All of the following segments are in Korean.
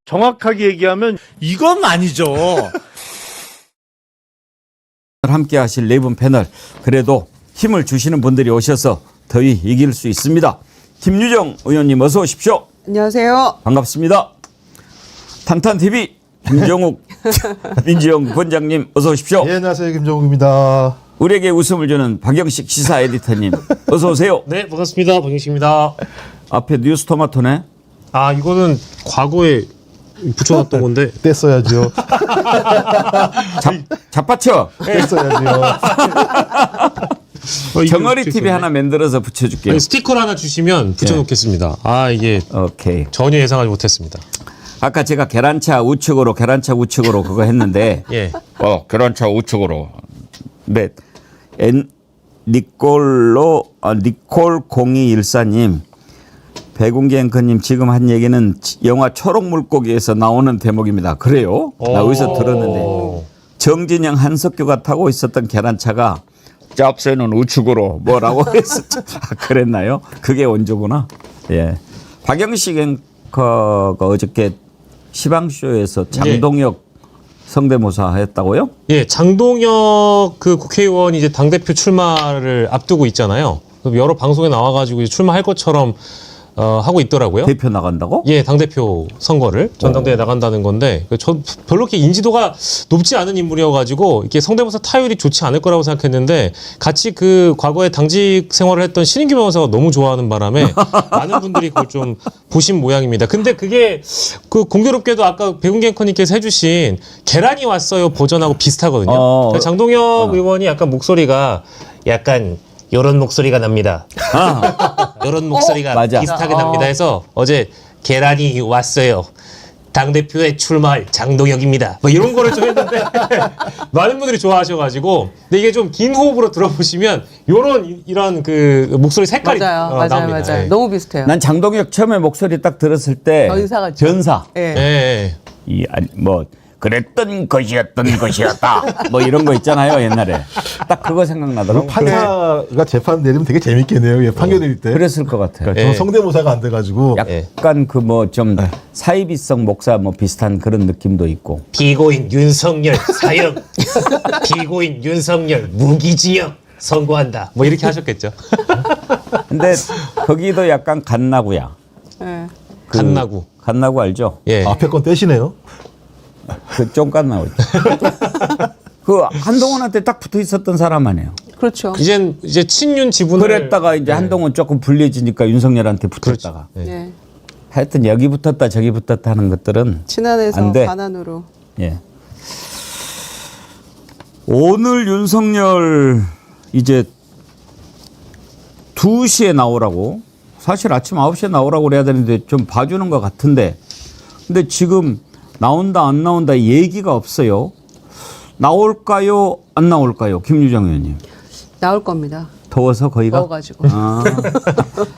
정확하게 얘기하면 이건 아니죠. 함께 하실 네 분 패널, 그래도 힘을 주시는 분들이 오셔서 더위 이길 수 있습니다. 김유정 의원님 어서 오십시오. 안녕하세요. 반갑습니다. 탄탄TV 김정욱 민지영 본장님 어서 오십시오. 예, 안녕하세요. 김정욱입니다. 우리에게 웃음을 주는 박영식 시사 에디터님 어서 오세요. 네, 반갑습니다. 박영식입니다. 앞에 뉴스토마토네. 아, 이거는 과거에 붙여놨던 건데. 뗐어야죠. 잡아쳐. 뗐어야죠. 정어리 TV 하나 만들어서 붙여줄게요. 스티커를 하나 주시면 붙여놓겠습니다. 아, 이게 오케이. 전혀 예상하지 못했습니다. 아까 제가 계란차 우측으로 그거 했는데 예. 계란차 우측으로 네. 니콜 0214님 백운기 앵커님 지금 한 얘기는 영화 초록물고기에서 나오는 대목입니다. 그래요? 나 어디서 들었는데 정진영 한석규가 타고 있었던 계란차가 짭새는 우측으로 뭐라고 했었죠. 그랬나요? 그게 원조구나. 예. 박영식 앵커가 어저께 시방쇼에서 장동혁 성대모사 했다고요? 예, 장동혁 그 국회의원이 이제 당대표 출마를 앞두고 있잖아요. 여러 방송에 나와가지고 이제 출마할 것처럼 하고 있더라고요. 대표 나간다고? 예, 당대표 선거를 전당대회에 나간다는 건데 전 별로 이렇게 인지도가 높지 않은 인물이어가지고 이렇게 성대모사 타율이 좋지 않을 거라고 생각했는데 같이 그 과거에 당직 생활을 했던 신인규 변호사가 너무 좋아하는 바람에 많은 분들이 그걸 좀 보신 모양입니다. 근데 그게 그 공교롭게도 아까 백운기 앵커님께서 해주신 계란이 왔어요 버전하고 비슷하거든요. 장동혁 의원이 약간 목소리가 약간 요런 목소리가 납니다. 요런 목소리가 맞아. 비슷하게 납니다 해서 어제 계란이 왔어요. 당대표에 출마할 장동혁입니다. 뭐 이런 거를 좀 했는데 많은 분들이 좋아하셔가지고 근데 이게 좀 긴 호흡으로 들어보시면 이런 그 목소리 색깔이 맞아요. 나옵니다. 맞아요. 예. 너무 비슷해요. 난 장동혁 처음에 목소리 딱 들었을 때 변사 같죠? 변사. 예. 예. 뭐 그랬던 것이었다. 뭐 이런 거 있잖아요 옛날에. 딱 그거 생각나더라고. 판사가 재판 내리면 되게 재밌겠네요. 예, 판결 내릴 때. 그랬을 것 같아요. 그러니까 성대모사가 안 돼가지고. 약간 그 뭐 좀 사이비성 목사 뭐 비슷한 그런 느낌도 있고. 피고인 윤석열 사형, 피고인 윤석열 무기징역 선고한다. 뭐 이렇게 하셨겠죠. 근데 거기도 약간 갓나구야. 예. 갓나구. 갓나구 알죠? 예. 앞에 건 떼시네요. 그 좀 갓나구. 그 한동훈한테 딱 붙어 있었던 사람 아니에요. 그렇죠. 이제 친윤 지분을 그랬다가 이제 한동훈 조금 불리해지니까 윤석열한테 붙었다가. 예. 하여튼 여기 붙었다 저기 붙었다 하는 것들은 친한에서 안 돼. 반한으로. 예. 오늘 윤석열 이제 2시에 나오라고 사실 아침 9시에 나오라고 그래야 되는데 좀 봐주는 것 같은데 근데 지금 나온다 안 나온다 얘기가 없어요. 나올까요 안 나올까요 김유정 의원님? 나올 겁니다. 더워서 거기가? 더워가지고.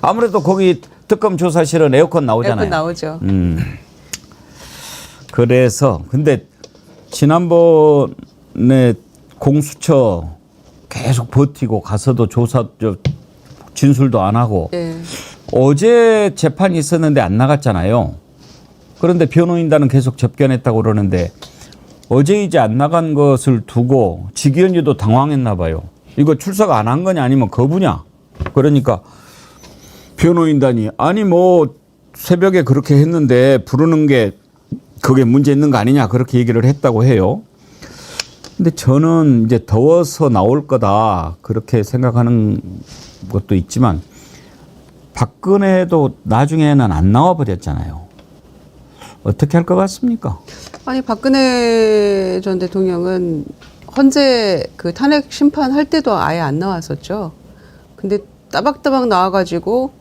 아무래도 거기 특검 조사실은 에어컨 나오잖아요. 에어컨 나오죠. 그래서 근데 지난번에 공수처 계속 버티고 가서도 조사 진술도 안 하고 예. 어제 재판이 있었는데 안 나갔잖아요. 그런데 변호인단은 계속 접견했다고 그러는데 어제 이제 안 나간 것을 두고 직위원회도 당황했나 봐요. 이거 출석 안 한 거냐 아니면 거부냐. 그러니까 변호인단이 아니 뭐 새벽에 그렇게 했는데 부르는 게 그게 문제 있는 거 아니냐 그렇게 얘기를 했다고 해요. 근데 저는 이제 더워서 나올 거다 그렇게 생각하는 것도 있지만 박근혜도 나중에는 안 나와 버렸잖아요. 어떻게 할 것 같습니까? 아니 박근혜 전 대통령은 헌재 그 탄핵 심판할 때도 아예 안 나왔었죠. 근데 따박따박 나와가지고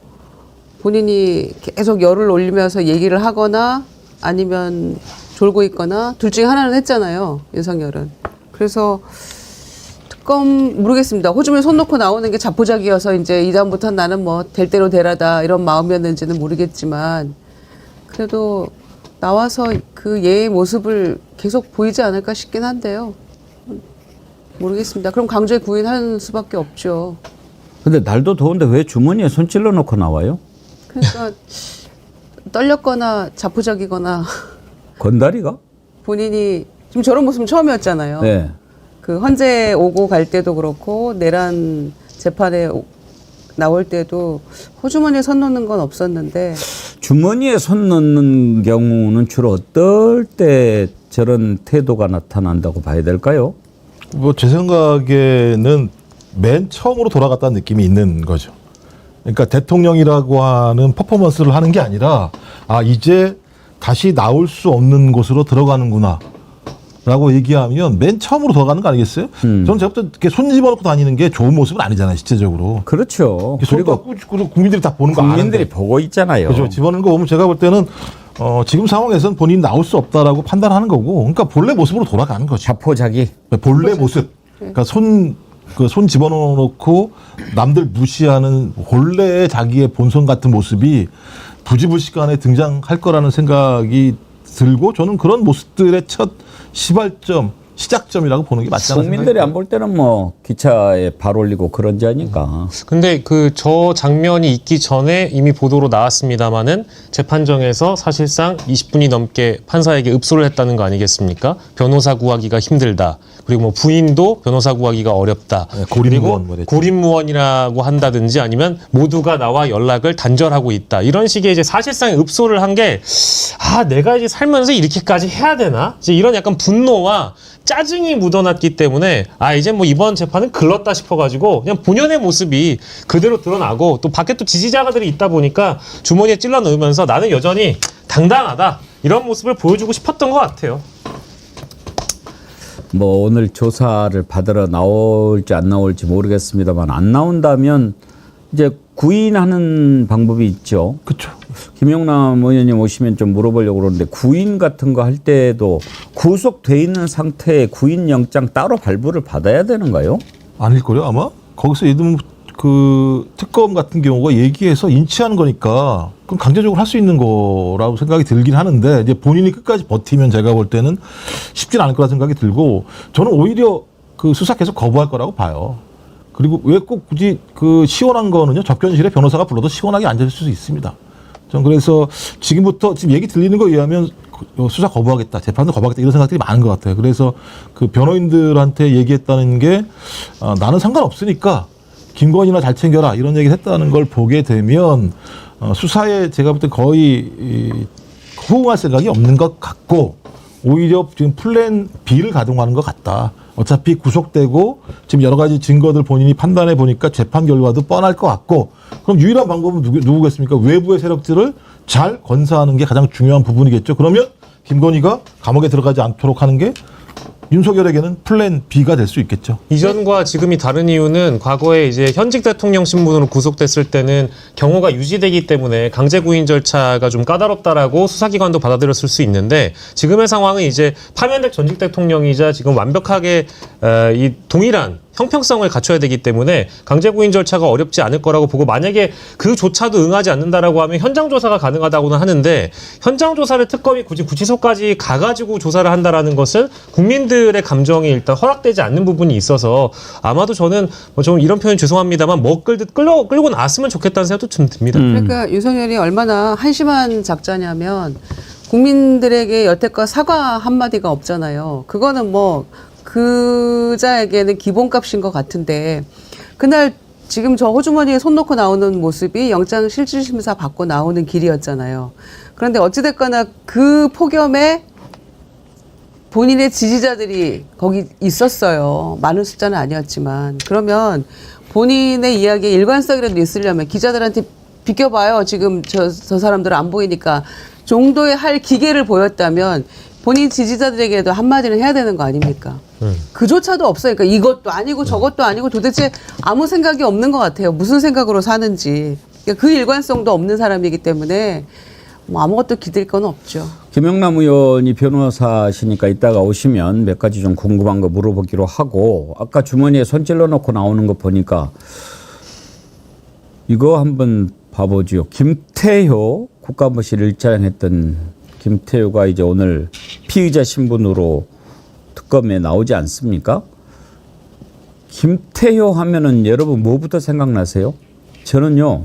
본인이 계속 열을 올리면서 얘기를 하거나 아니면 졸고 있거나 둘 중에 하나는 했잖아요. 윤석열은. 그래서 특검 모르겠습니다. 호주머니 손 놓고 나오는 게 자포자기여서 이제 이다음부터는 나는 뭐 될 대로 되라다 이런 마음이었는지는 모르겠지만 그래도 나와서 그 예의 모습을 계속 보이지 않을까 싶긴 한데요. 모르겠습니다. 그럼 강제 구인하는 수밖에 없죠. 근데 날도 더운데 왜 주머니에 손 찔러 놓고 나와요? 그러니까 떨렸거나 자포자기거나 건달이가? 본인이 지금 저런 모습은 처음이었잖아요. 네. 그 헌재 오고 갈 때도 그렇고 내란 재판에 나올 때도 호주머니에 손 넣는 건 없었는데 주머니에 손 넣는 경우는 주로 어떨 때 저런 태도가 나타난다고 봐야 될까요? 뭐 제 생각에는 맨 처음으로 돌아갔다는 느낌이 있는 거죠. 그러니까 대통령이라고 하는 퍼포먼스를 하는 게 아니라 아 이제 다시 나올 수 없는 곳으로 들어가는구나 라고 얘기하면 맨 처음으로 돌아가는 거 아니겠어요? 저는 제가 볼 때 이렇게 손 집어넣고 다니는 게 좋은 모습은 아니잖아요, 실제적으로. 그렇죠. 손 그리고 꽂고 국민들이 다 보는 거 국민들이 아는데. 보고 있잖아요. 그렇죠. 집어넣는 거 보면 제가 볼 때는 지금 상황에서는 본인이 나올 수 없다라고 판단하는 거고, 그러니까 본래 모습으로 돌아가는 거죠. 자포자기. 본래 모습. 그러니까 손 집어넣고 남들 무시하는 본래의 자기의 본성 같은 모습이 부지불식간에 등장할 거라는 생각이 들고 저는 그런 모습들의 첫 시발점, 시작점이라고 보는 게 맞잖아요. 국민들이 안 볼 때는 뭐 기차에 발 올리고 그런 자니까. 근데 그 저 장면이 있기 전에 이미 보도로 나왔습니다마는 재판정에서 사실상 20분이 넘게 판사에게 읍소를 했다는 거 아니겠습니까? 변호사 구하기가 힘들다. 그리고 뭐 부인도 변호사 구하기가 어렵다. 네, 고립무원 그리고 고립무원이라고 한다든지 아니면 모두가 나와 연락을 단절하고 있다. 이런 식의 이제 사실상 읍소를 한 게 내가 이제 살면서 이렇게까지 해야 되나? 이제 이런 약간 분노와 짜증이 묻어났기 때문에 이제 뭐 이번 재판은 글렀다 싶어가지고 그냥 본연의 모습이 그대로 드러나고 또 밖에 또 지지자들이 있다 보니까 주머니에 찔러 넣으면서 나는 여전히 당당하다 이런 모습을 보여주고 싶었던 것 같아요. 뭐 오늘 조사를 받으러 나올지 안 나올지 모르겠습니다만 안 나온다면 이제 구인하는 방법이 있죠. 그렇죠. 김영남 의원님 오시면 좀 물어보려고 그러는데 구인 같은 거 할 때도 구속돼 있는 상태에 구인 영장 따로 발부를 받아야 되는가요? 아닐걸요 아마? 거기서 예를 들면 그 특검 같은 경우가 얘기해서 인치하는 거니까 그럼 강제적으로 할 수 있는 거라고 생각이 들긴 하는데 이제 본인이 끝까지 버티면 제가 볼 때는 쉽진 않을 거라 생각이 들고 저는 오히려 그 수사 계속 거부할 거라고 봐요. 그리고 왜 꼭 굳이 그 시원한 거는요 접견실에 변호사가 불러도 시원하게 앉을 수 있습니다. 전 그래서 지금부터 지금 얘기 들리는 거에 의하면 수사 거부하겠다, 재판도 거부하겠다 이런 생각들이 많은 것 같아요. 그래서 그 변호인들한테 얘기했다는 게 나는 상관없으니까 김건희나 잘 챙겨라 이런 얘기를 했다는 걸 보게 되면 수사에 제가 볼 때 거의 호응할 생각이 없는 것 같고 오히려 지금 플랜 B를 가동하는 것 같다. 어차피 구속되고 지금 여러 가지 증거들 본인이 판단해 보니까 재판 결과도 뻔할 것 같고 그럼 유일한 방법은 누구겠습니까? 외부의 세력들을 잘 건사하는 게 가장 중요한 부분이겠죠. 그러면 김건희가 감옥에 들어가지 않도록 하는 게 윤석열에게는 플랜 B가 될 수 있겠죠. 이전과 지금이 다른 이유는 과거에 이제 현직 대통령 신분으로 구속됐을 때는 경호가 유지되기 때문에 강제 구인 절차가 좀 까다롭다라고 수사기관도 받아들였을 수 있는데 지금의 상황은 이제 파면될 전직 대통령이자 지금 완벽하게 이 동일한 형평성을 갖춰야 되기 때문에 강제 구인 절차가 어렵지 않을 거라고 보고 만약에 그조차도 응하지 않는다라고 하면 현장 조사가 가능하다고는 하는데 현장 조사를 특검이 굳이 구치소까지 가가지고 조사를 한다라는 것은 국민들의 감정이 일단 허락되지 않는 부분이 있어서 아마도 저는 뭐 좀 이런 표현 죄송합니다만 먹끌듯 끌고 나왔으면 좋겠다는 생각도 좀 듭니다. 그러니까 윤석열이 얼마나 한심한 작자냐면 국민들에게 여태껏 사과 한마디가 없잖아요. 그거는 뭐 그자에게는 기본값인 것 같은데 그날 지금 저 호주머니에 손 놓고 나오는 모습이 영장 실질심사 받고 나오는 길이었잖아요. 그런데 어찌됐거나 그 폭염에 본인의 지지자들이 거기 있었어요. 많은 숫자는 아니었지만. 그러면 본인의 이야기에 일관성이라도 있으려면 기자들한테 비켜봐요. 지금 저 사람들은 안 보이니까 정도의 할 기계를 보였다면 본인 지지자들에게도 한마디는 해야 되는 거 아닙니까? 그조차도 없어요. 그러니까 이것도 아니고 저것도 아니고 도대체 아무 생각이 없는 것 같아요. 무슨 생각으로 사는지. 그러니까 그 일관성도 없는 사람이기 때문에 뭐 아무것도 기댈 건 없죠. 김영남 의원이 변호사시니까 이따가 오시면 몇 가지 좀 궁금한 거 물어보기로 하고 아까 주머니에 손 찔러 놓고 나오는 거 보니까 이거 한번 봐보죠. 김태효 국가안보실 일장 했던 김태효가 이제 오늘 피의자 신분으로 특검에 나오지 않습니까? 김태효 하면은 여러분 뭐부터 생각나세요? 저는요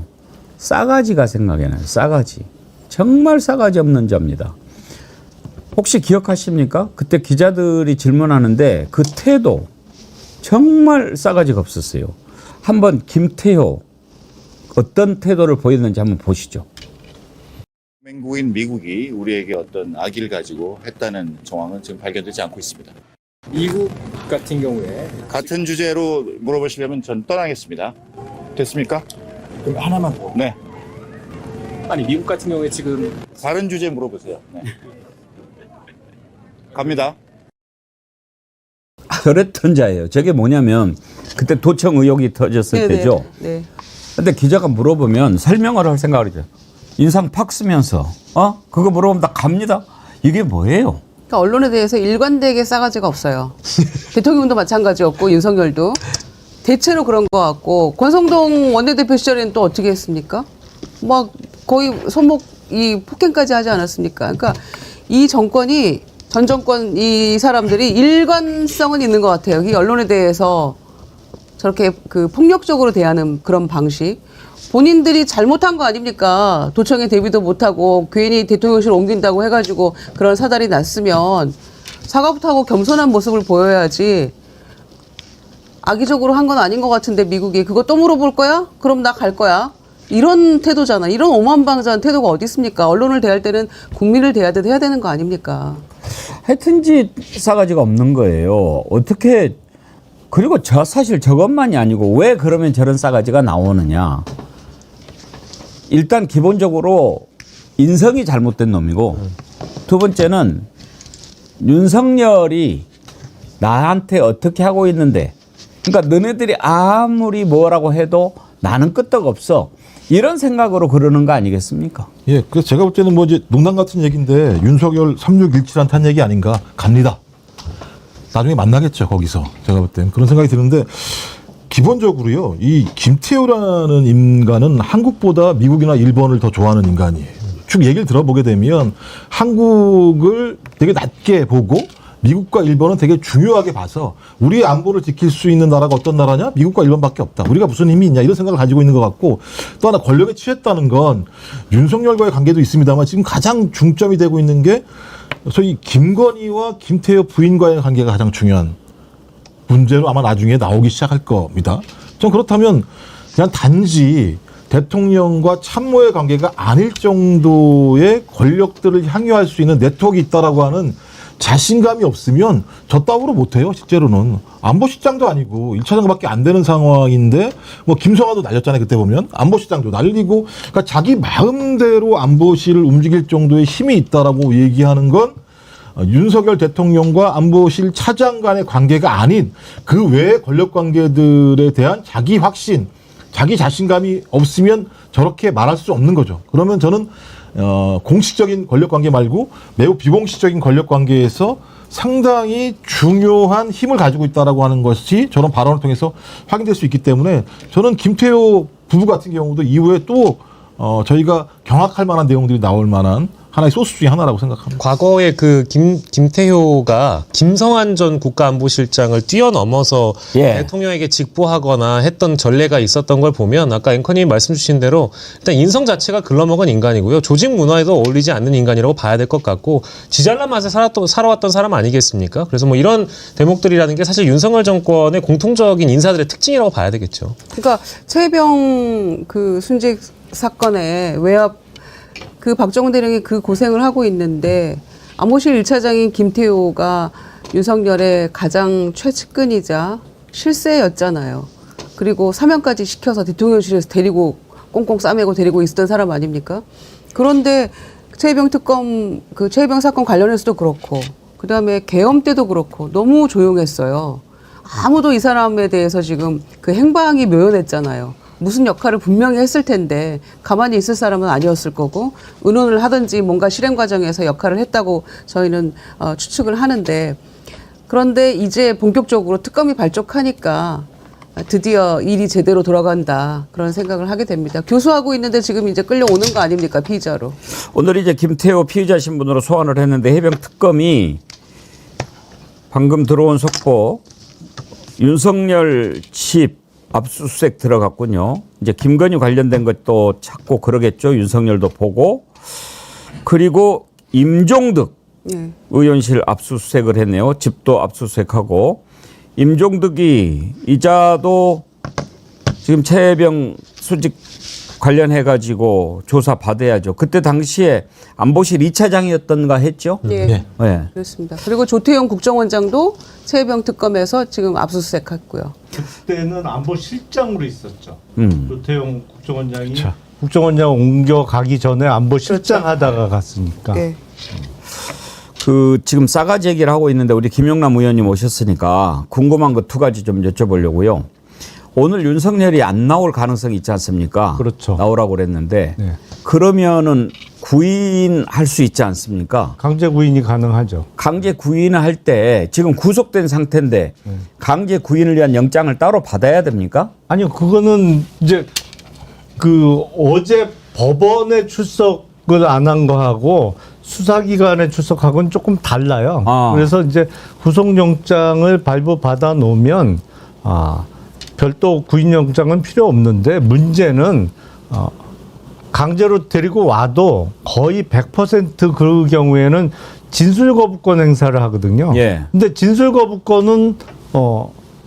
싸가지가 생각이 나요. 싸가지. 정말 싸가지 없는 자입니다. 혹시 기억하십니까? 그때 기자들이 질문하는데 그 태도 정말 싸가지가 없었어요. 한번 김태효 어떤 태도를 보였는지 한번 보시죠. 동맹국인 미국이 우리에게 어떤 악의를 가지고 했다는 정황은 지금 발견되지 않고 있습니다. 미국 같은 경우에 같은 주제로 물어보시려면 전 떠나겠습니다. 됐습니까? 그럼 하나만 더. 네. 아니 미국 같은 경우에 지금 다른 주제 물어보세요. 네. 갑니다. 저랬던 자예요. 저게 뭐냐면 그때 도청 의혹이 터졌을 네네. 때죠. 네. 근데 기자가 물어보면 설명을 할 생각을 하죠. 인상 팍 쓰면서 그거 물어보면 다 갑니다. 이게 뭐예요? 그러니까 언론에 대해서 일관되게 싸가지가 없어요. 대통령도 마찬가지였고 윤석열도 대체로 그런 것 같고 권성동 원내대표 시절에는 또 어떻게 했습니까? 막 거의 손목 이 폭행까지 하지 않았습니까? 그러니까 이 정권이 전 정권 이 사람들이 일관성은 있는 것 같아요. 이 언론에 대해서 저렇게 그 폭력적으로 대하는 그런 방식. 본인들이 잘못한 거 아닙니까? 도청에 대비도 못하고 괜히 대통령실 옮긴다고 해가지고 그런 사달이 났으면 사과부터 하고 겸손한 모습을 보여야지. 악의적으로 한 건 아닌 것 같은데 미국이 그거 또 물어볼 거야? 그럼 나 갈 거야. 이런 태도잖아. 이런 오만방자한 태도가 어디 있습니까? 언론을 대할 때는 국민을 대하듯 해야 되는 거 아닙니까? 하여튼지 싸가지가 없는 거예요. 어떻게 그리고 사실 저것만이 아니고 왜 그러면 저런 싸가지가 나오느냐. 일단 기본적으로 인성이 잘못된 놈이고 두 번째는 윤석열이 나한테 어떻게 하고 있는데 그러니까 너네들이 아무리 뭐라고 해도 나는 끄떡없어. 이런 생각으로 그러는 거 아니겠습니까? 예, 그래서 제가 볼 때는 뭐 이제 농담 같은 얘기인데 윤석열 3617한테 한 얘기 아닌가? 갑니다. 나중에 만나겠죠, 거기서. 제가 볼 때는 그런 생각이 드는데 기본적으로요, 이 김태효라는 인간은 한국보다 미국이나 일본을 더 좋아하는 인간이에요. 쭉 얘기를 들어보게 되면 한국을 되게 낮게 보고 미국과 일본은 되게 중요하게 봐서 우리의 안보를 지킬 수 있는 나라가 어떤 나라냐? 미국과 일본밖에 없다. 우리가 무슨 힘이 있냐? 이런 생각을 가지고 있는 것 같고 또 하나 권력에 취했다는 건 윤석열과의 관계도 있습니다만 지금 가장 중점이 되고 있는 게 소위 김건희와 김태효 부인과의 관계가 가장 중요한 문제로 아마 나중에 나오기 시작할 겁니다. 전 그렇다면 그냥 단지 대통령과 참모의 관계가 아닐 정도의 권력들을 향유할 수 있는 네트워크가 있다라고 하는 자신감이 없으면 저 따위로 못해요. 실제로는 안보실장도 아니고 1차 장관밖에 안 되는 상황인데 뭐 김성화도 날렸잖아요. 그때 보면 안보실장도 날리고 그러니까 자기 마음대로 안보실을 움직일 정도의 힘이 있다라고 얘기하는 건 윤석열 대통령과 안보실 차장 간의 관계가 아닌 그 외의 권력 관계들에 대한 자기 확신, 자기 자신감이 없으면 저렇게 말할 수 없는 거죠. 그러면 저는 공식적인 권력 관계 말고 매우 비공식적인 권력 관계에서 상당히 중요한 힘을 가지고 있다라고 하는 것이 저런 발언을 통해서 확인될 수 있기 때문에 저는 김태효 부부 같은 경우도 이후에 또 저희가 경악할 만한 내용들이 나올 만한 하나의 소스 중에 하나라고 생각합니다. 과거에 그 김태효가 김성한 전 국가안보실장을 뛰어넘어서 예. 대통령에게 직보하거나 했던 전례가 있었던 걸 보면 아까 앵커님이 말씀 주신 대로 일단 인성 자체가 글러먹은 인간이고요. 조직 문화에도 어울리지 않는 인간이라고 봐야 될 것 같고 지잘난 맛에 살아왔던 사람 아니겠습니까? 그래서 뭐 이런 대목들이라는 게 사실 윤석열 정권의 공통적인 인사들의 특징이라고 봐야 되겠죠. 그러니까 최혜병 그 순직 사건에 외압 그 박정훈 대령이 그 고생을 하고 있는데 안보실 1차장인 김태효가 윤석열의 가장 최측근이자 실세였잖아요. 그리고 사면까지 시켜서 대통령실에서 데리고 꽁꽁 싸매고 데리고 있었던 사람 아닙니까? 그런데 최혜병 특검 그 최혜병 사건 관련해서도 그렇고 그다음에 계엄 때도 그렇고 너무 조용했어요. 아무도 이 사람에 대해서 지금 그 행방이 묘연했잖아요. 무슨 역할을 분명히 했을 텐데 가만히 있을 사람은 아니었을 거고 의논을 하든지 뭔가 실행 과정에서 역할을 했다고 저희는 추측을 하는데 그런데 이제 본격적으로 특검이 발족하니까 드디어 일이 제대로 돌아간다 그런 생각을 하게 됩니다. 교수하고 있는데 지금 이제 끌려오는 거 아닙니까 피의자로. 오늘 이제 김태효 피의자 신분으로 소환을 했는데 해병 특검이 방금 들어온 속보 윤석열 집 압수수색 들어갔군요. 이제 김건희 관련된 것도 찾고 그러겠죠. 윤석열도 보고. 그리고 임종득 예. 의원실 압수수색을 했네요. 집도 압수수색하고 임종득이 이자도 지금 최혜병 수직 관련해 가지고 조사 받아야죠. 그때 당시에 안보실 2차장이었던가 했죠. 예. 예. 네. 그렇습니다. 그리고 조태용 국정원장도 최혜병 특검에서 지금 압수수색했고요. 그때는 안보실장으로 있었죠. 음. 조태용 국정원장이 국정원장 옮겨가기 전에 안보실장 하다가 갔으니까. 예. 그 지금 싸가지 얘기를 하고 있는데 우리 김영남 의원님 오셨으니까 궁금한 거 2가지 좀 여쭤보려고요. 오늘 윤석열이 안 나올 가능성이 있지 않습니까? 그렇죠. 나오라고 그랬는데 네. 그러면은 구인할 수 있지 않습니까? 강제 구인이 가능하죠. 강제 구인을 할 때 지금 구속된 상태인데 강제 구인을 위한 영장을 따로 받아야 됩니까? 아니요, 그거는 이제 그 어제 법원에 출석을 안 한 거하고 수사기관에 출석하고는 조금 달라요. 아. 그래서 이제 구속영장을 발부받아 놓으면 별도 구인영장은 필요 없는데 문제는 강제로 데리고 와도 거의 100% 그 경우에는 진술거부권 행사를 하거든요. 예. 근데 진술거부권은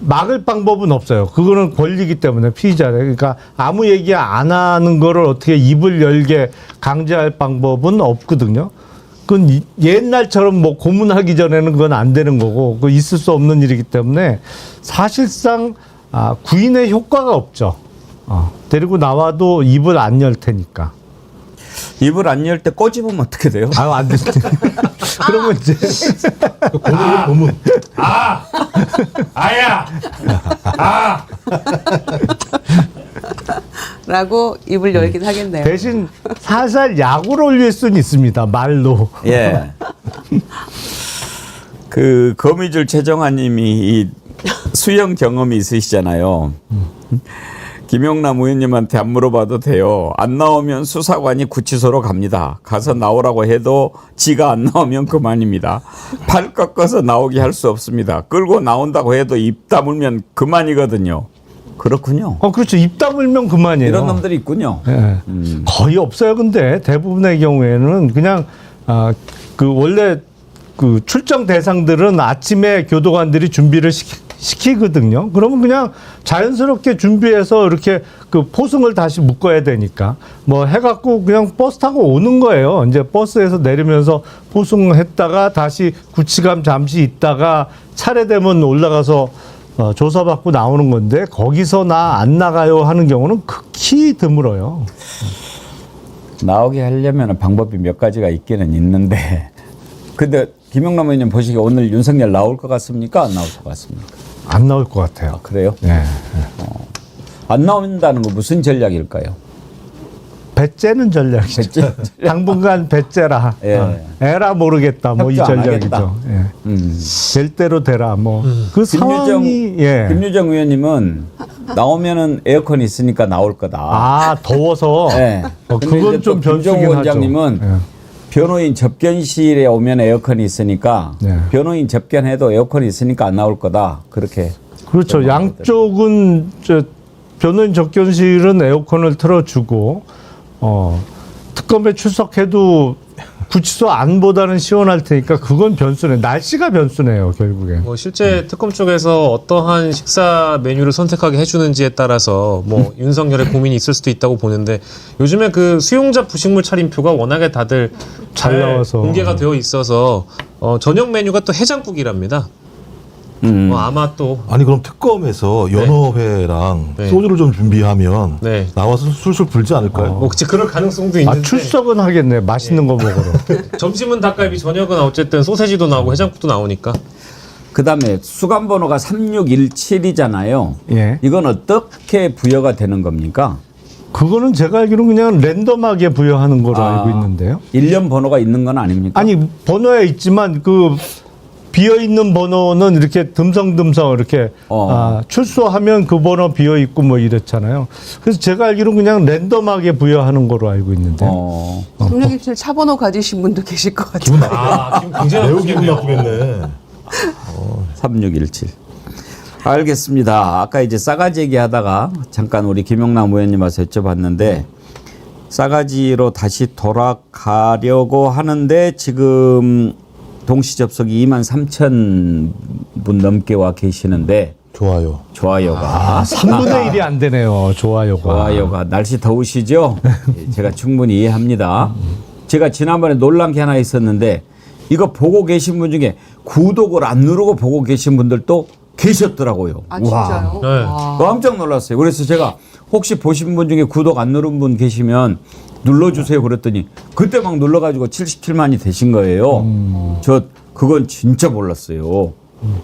막을 방법은 없어요. 그거는 권리이기 때문에 피의자를. 그러니까 아무 얘기 안 하는 거를 어떻게 입을 열게 강제할 방법은 없거든요. 그건 옛날처럼 뭐 고문하기 전에는 그건 안 되는 거고, 그 있을 수 없는 일이기 때문에 사실상 구인의 효과가 없죠. 데리고 나와도 입을 안 열 테니까. 입을 안 열 때 꼬집으면 어떻게 돼요? 안 되지. 그러면 이제 고문. 아야. 라고 입을 열긴 하겠네요. 대신 살살 약을 올릴 수는 있습니다. 말로. 예. 그 거미줄 최정아님이 이 수영 경험이 있으시잖아요. 김영남 의원님한테 안 물어봐도 돼요. 안 나오면 수사관이 구치소로 갑니다. 가서 나오라고 해도 지가 안 나오면 그만입니다. 팔 꺾어서 나오게 할 수 없습니다. 끌고 나온다고 해도 입 다물면 그만이거든요. 그렇군요. 그렇죠. 입 다물면 그만이에요. 이런 놈들이 있군요. 예. 거의 없어요. 근데 대부분의 경우에는 그냥 그 원래 그 출정 대상들은 아침에 교도관들이 준비를 시키거든요. 그러면 그냥 자연스럽게 준비해서 이렇게 그 포승을 다시 묶어야 되니까 뭐 해갖고 그냥 버스 타고 오는 거예요. 이제 버스에서 내리면서 포승했다가 다시 구치감 잠시 있다가 차례되면 올라가서 조사받고 나오는 건데 거기서 나 안 나가요 하는 경우는 극히 드물어요. 나오게 하려면 방법이 몇 가지가 있기는 있는데 근데 김영남 의원님 보시기에 오늘 윤석열 나올 것 같습니까? 안 나올 것 같습니까? 안 나올 것 같아요. 그래요? 네. 안 나온다는 거 무슨 전략일까요? 배째는 전략이죠. 당분간 배째라. 예. 에라 모르겠다. 뭐 이 협조 안 전략이죠. 하겠다. 예. 될 대로 되라. 뭐 그 상황이 김유정 의원님은 나오면은 에어컨이 있으니까 나올 거다. 더워서. 네. 그건 근데 좀 또 김정우 변수긴 원장님은 하죠. 예. 변호인 접견실에 오면 에어컨이 있으니까 네. 변호인 접견해도 에어컨이 있으니까 안 나올 거다. 그렇게. 그렇죠. 양쪽은 변호인 접견실은 에어컨을 틀어주고 특검에 출석해도 구치소 안보다는 시원할 테니까 그건 변수네. 날씨가 변수네요, 결국에. 뭐 실제 특검 쪽에서 어떠한 식사 메뉴를 선택하게 해주는지에 따라서 뭐 윤석열의 고민이 있을 수도 있다고 보는데 요즘에 그 수용자 부식물 차림표가 워낙에 다들 잘 나와서. 공개가 되어 있어서 저녁 메뉴가 또 해장국이랍니다. 아마 또 아니 그럼 특검에서 연어회랑 네. 소주를 좀 준비하면 네. 나와서 술술 불지 않을까요? 뭐 그치 그럴 가능성도 있는데 출석은 하겠네. 맛있는 거 먹으러. 점심은 닭갈비, 저녁은 어쨌든 소세지도 나오고 해장국도 나오니까. 그다음에 수감 번호가 3617이잖아요. 예. 이건 어떻게 부여가 되는 겁니까? 그거는 제가 알기로는 그냥 랜덤하게 부여하는 거로 알고 있는데요. 1년 번호가 있는 건 아닙니까? 아니 번호에 있지만 그 비어 있는 번호는 이렇게 듬성듬성 이렇게 출소하면 그 번호 비어 있고 뭐 이렇잖아요. 그래서 제가 알기로는 그냥 랜덤하게 부여하는 거로 알고 있는데요. 3617 차번호 가지신 분도 계실 것 같아요. 지금 굉장히 매우 기분 나쁘겠네. 3617. 알겠습니다. 아까 이제 싸가지 얘기하다가 잠깐 우리 김영남 의원님 와서 여쭤봤는데 싸가지로 다시 돌아가려고 하는데 지금 동시 접속이 23,000분 넘게 와 계시는데 좋아요. 좋아요가 3분의 1이 안 되네요. 좋아요가. 좋아요가 날씨 더우시죠? 예, 제가 충분히 이해합니다. 제가 지난번에 놀란 게 하나 있었는데 이거 보고 계신 분 중에 구독을 안 누르고 보고 계신 분들도 계셨더라고요. 아 진짜요? 네. 와. 깜짝 놀랐어요. 그래서 제가 혹시 보신 분 중에 구독 안 누른 분 계시면 눌러주세요 그랬더니 그때 막 눌러가지고 77만이 되신 거예요. 저 그건 진짜 몰랐어요.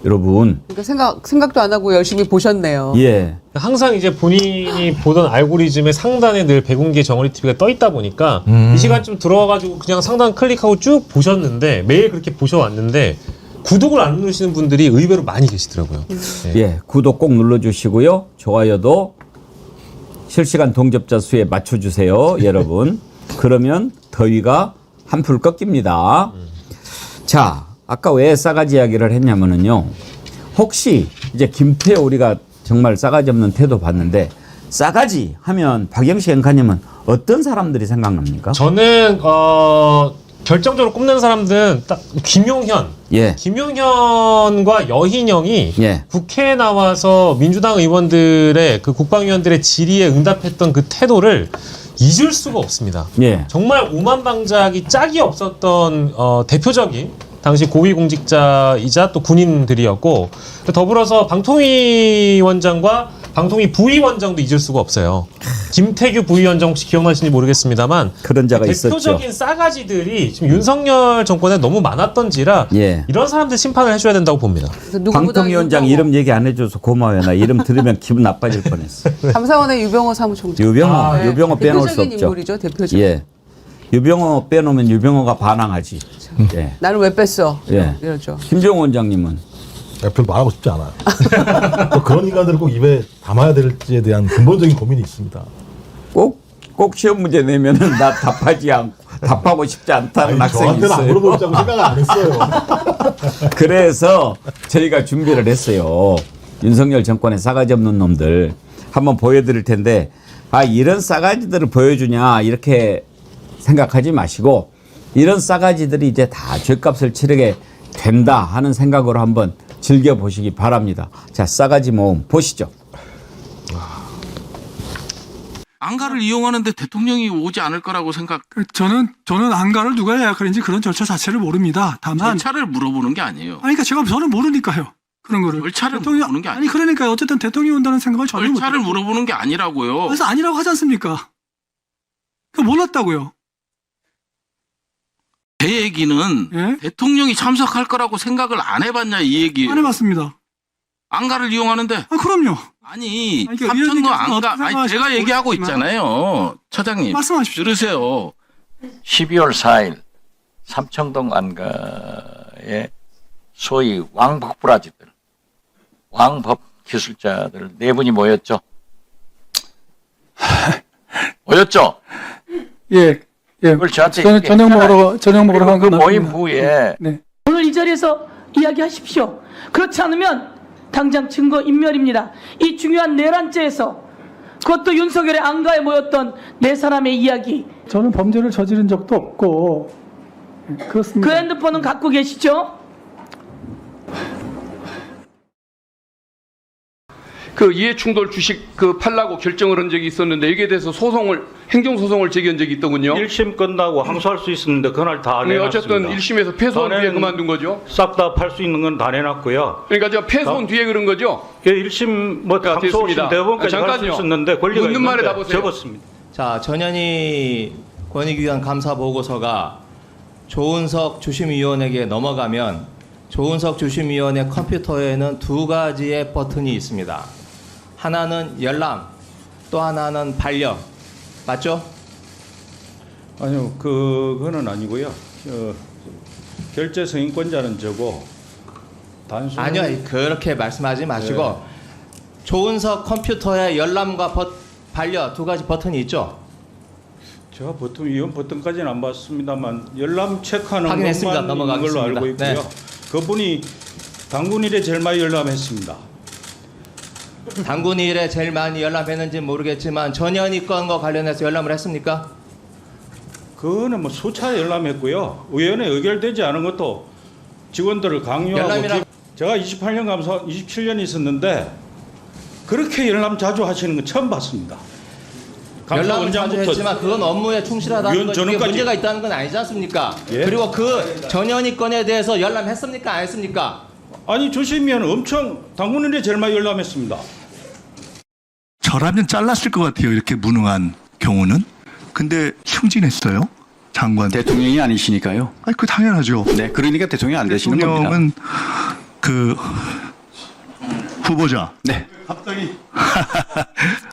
여러분. 그러니까 생각도 안 하고 열심히 보셨네요. 예. 항상 이제 본인이 보던 알고리즘의 상단에 늘 백운기 정어리 TV가 떠 있다 보니까 이 시간쯤 들어와가지고 그냥 상단 클릭하고 쭉 보셨는데 매일 그렇게 보셔왔는데 구독을 안 누르시는 분들이 의외로 많이 계시더라고요. 네. 예. 구독 꼭 눌러주시고요. 좋아요도 실시간 동접자 수에 맞춰주세요. 여러분. 그러면 더위가 한풀 꺾입니다. 자, 아까 왜 싸가지 이야기를 했냐면은요. 혹시 이제 김태호 우리가 정말 싸가지 없는 태도 봤는데 싸가지 하면 박영식 앵커님은 어떤 사람들이 생각납니까? 저는 결정적으로 꼽는 사람들은 딱 김용현. 예. 김용현과 여희령이 예. 국회에 나와서 민주당 의원들의 그 국방위원들의 질의에 응답했던 그 태도를 잊을 수가 없습니다. 예. 정말 오만방자하기 짝이 없었던 대표적인 당시 고위공직자이자 또 군인들이었고 더불어서 방통위원장과 방통위 부위원장도 잊을 수가 없어요. 김태규 부위원장 혹시 기억나시는지 모르겠습니다만 그런 자가 대표적인 있었죠. 싸가지들이 지금 윤석열 정권에 너무 많았던지라 예. 이런 사람들 심판을 해줘야 된다고 봅니다. 그래서 누구보다 방통위원장 유병호, 이름 얘기 안 해줘서 고마워요. 나 이름 들으면 기분 나빠질 뻔했어. 감사원의 유병호 사무총장. 유병호, 네. 유병호 빼놓을 수 대표적인 없죠. 인물이죠. 대표적. 예. 유병호 빼놓으면 유병호가 반항하지. 예. 나를 왜 뺐어? 예. 이러죠. 김종호 원장님은 별로 말하고 싶지 않아요. 또 그런 인간들을 꼭 입에 담아야 될지에 대한 근본적인 고민이 있습니다. 꼭 시험 문제 내면은 나 답하고 싶지 않다는 학생이 저한테는 안 있어요. 물어보자고 생각을 안 했어요. 그래서 저희가 준비를 했어요. 윤석열 정권의 싸가지 없는 놈들 한번 보여드릴 텐데 이런 싸가지들을 보여주냐 이렇게 생각하지 마시고 이런 싸가지들이 이제 다 죗값을 치르게 된다 하는 생각으로 한번 즐겨보시기 바랍니다. 자, 싸가지 모음 보시죠. 안가를 이용하는데 대통령이 오지 않을 거라고 생각. 저는 안가를 누가 예약하는지 그런 절차 자체를 모릅니다. 다만 절차를 물어보는 게 아니에요. 그러니까 저는 모르니까요. 그런 거를 절차를 물어보는 게 아니에요. 아니 그러니까 어쨌든 대통령이 온다는 생각을 전혀 못 절차를 했고. 물어보는 게 아니라고요. 그래서 아니라고 하지 않습니까? 그 몰랐다고요. 제 얘기는 예? 대통령이 참석할 거라고 생각을 안 해봤냐 이 얘기예요. 안 해봤습니다. 안가를 이용하는데 그럼요. 아니 아니, 그러니까 삼천도 위원님께서는 안가 어떻게 아니 생각하실지 제가 얘기하고 모르겠지만. 있잖아요. 처장님 말씀하십시오. 들으세요. 12월 4일 삼청동 안가에 소위 왕복부라지들, 왕법 기술자들 4분이 모였죠. 모였죠. 예. 그걸 저한테 저녁 먹으러 간 그 건 모임 맞습니다. 후에 네. 오늘 이 자리에서 이야기하십시오. 그렇지 않으면 당장 증거 인멸입니다. 이 중요한 내란죄에서 그것도 윤석열의 안가에 모였던 4사람의 이야기. 저는 범죄를 저지른 적도 없고 그렇습니다. 그 핸드폰은 갖고 계시죠? 그 이해충돌 주식 팔라고 결정을 한 적이 있었는데 여기에 대해서 행정소송을 제기한 적이 있더군요. 1심 끝나고 항소할 수 있었는데 그날 다 네, 내놨습니다. 어쨌든 1심에서 패소한 뒤에 그만둔 거죠. 싹 다 팔 수 있는 건 다 내놨고요. 그러니까 저 패소한 뒤에 그런 거죠. 1심 됐습니다. 항소심 대법원까지 갈 수 잠깐요. 있었는데 권리가 묻는 말에 있는데 답하세요. 접었습니다. 자, 전현희 권익위원 감사 보고서가 조은석 주심위원에게 넘어가면 조은석 주심위원의 컴퓨터에는 2가지의 버튼이 있습니다. 하나는 열람, 또 하나는 반려. 맞죠? 아니요, 그거는 아니고요. 결제 승인권자는 저고 단순 아니요, 그렇게 말씀하지 마시고 조은석 컴퓨터에 열람과 반려 2가지 버튼이 있죠? 제가 이런 버튼까지는 안 봤습니다만 열람 체크하는 확인했습니다. 것만 있는 걸로 알고 있고요. 네. 그분이 당군일에 제일 많이 열람했습니다. 당군일에 제일 많이 열람했는지 모르겠지만 전현희 건과 관련해서 열람을 했습니까? 그거는 뭐 수차 열람했고요. 의원에 의결되지 않은 것도 직원들을 강요하고 열람이라- 제가 28년 감사 27년 있었는데 그렇게 열람 자주 하시는 건 처음 봤습니다. 열람은 자주 감사원장부터 했지만 그건 업무에 충실하다는 위원 거지. 그게 전원까지- 문제가 있다는 건 아니지 않습니까? 예? 그리고 그 전현희 건에 대해서 열람했습니까? 안 했습니까? 아니 주시면 엄청 당군인이 제일 많이 열람했습니다. 저라면 잘랐을 것 같아요. 이렇게 무능한 경우는. 근데 승진했어요. 장관. 대통령이 아니시니까요. 아니 그 당연하죠. 네, 그러니까 대통령이 안 되시는 겁니다. 대통령은 그 후보자. 네. 갑자기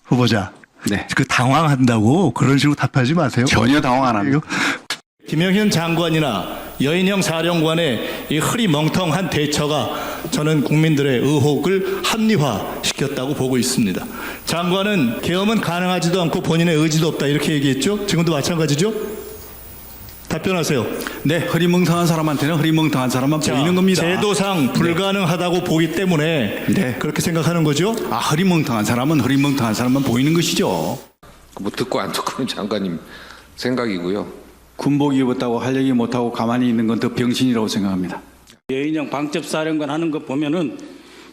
후보자. 네. 그 당황한다고 그런 식으로 답하지 마세요. 전혀 당황 안 합니다. 김영현 장관이나 여인형 사령관의 이 흐리멍텅한 대처가 저는 국민들의 의혹을 합리화시켰다고 보고 있습니다. 장관은 계엄은 가능하지도 않고 본인의 의지도 없다 이렇게 얘기했죠? 지금도 마찬가지죠? 답변하세요. 네, 흐리멍텅한 사람한테는 흐리멍텅한 사람만 보이는 겁니다. 제도상 불가능하다고 보기 때문에 네. 그렇게 생각하는 거죠? 아, 흐리멍텅한 사람은 흐리멍텅한 사람만 보이는 것이죠. 뭐 듣고 안 듣고는 장관님 생각이고요. 군복 입었다고 할 얘기 못하고 가만히 있는 건 더 병신이라고 생각합니다. 여인형 방첩사령관 하는 거 보면은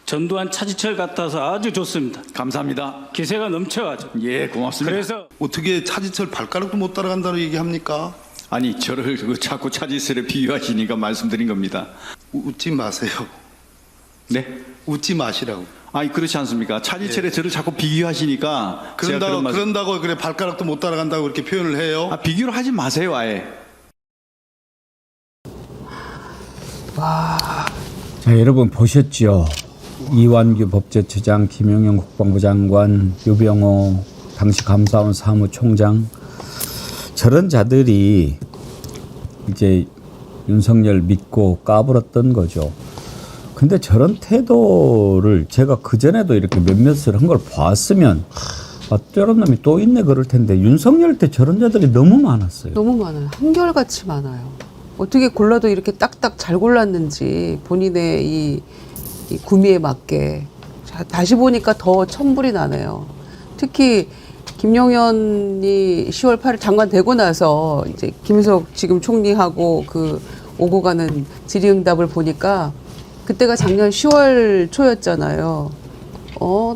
전두환 차지철 같아서 아주 좋습니다. 감사합니다. 기세가 넘쳐가죠. 예, 고맙습니다. 그래서 어떻게 차지철 발가락도 못 따라간다고 얘기합니까? 아니, 저를 자꾸 차지철에 비유하시니까 말씀드린 겁니다. 웃지 마세요. 네? 웃지 마시라고. 아니, 그렇지 않습니까? 차지철에 저를 자꾸 비교하시니까 제가 그런다고, 그런 말씀- 그런다고 그래 발가락도 못 따라간다고 그렇게 표현을 해요. 아, 비교를 하지 마세요, 아예. 자, 여러분 보셨죠? 이완규 법제처장, 김용현 국방부 장관, 유병호 당시 감사원 사무총장, 저런 자들이 이제 윤석열 믿고 까불었던 거죠. 근데 저런 태도를 제가 그전에도 이렇게 몇몇을 한 걸 봤으면 아, 저런 놈이 또 있네 그럴 텐데 윤석열 때 저런 자들이 너무 많았어요. 너무 많아요. 한결같이 많아요. 어떻게 골라도 이렇게 딱딱 잘 골랐는지 본인의 이 구미에 맞게. 자, 다시 보니까 더 천불이 나네요. 특히 김용현이 10월 8일 장관 되고 나서 이제 김희석 지금 총리하고 그 오고 가는 질의응답을 보니까 그때가 작년 10월 초였잖아요.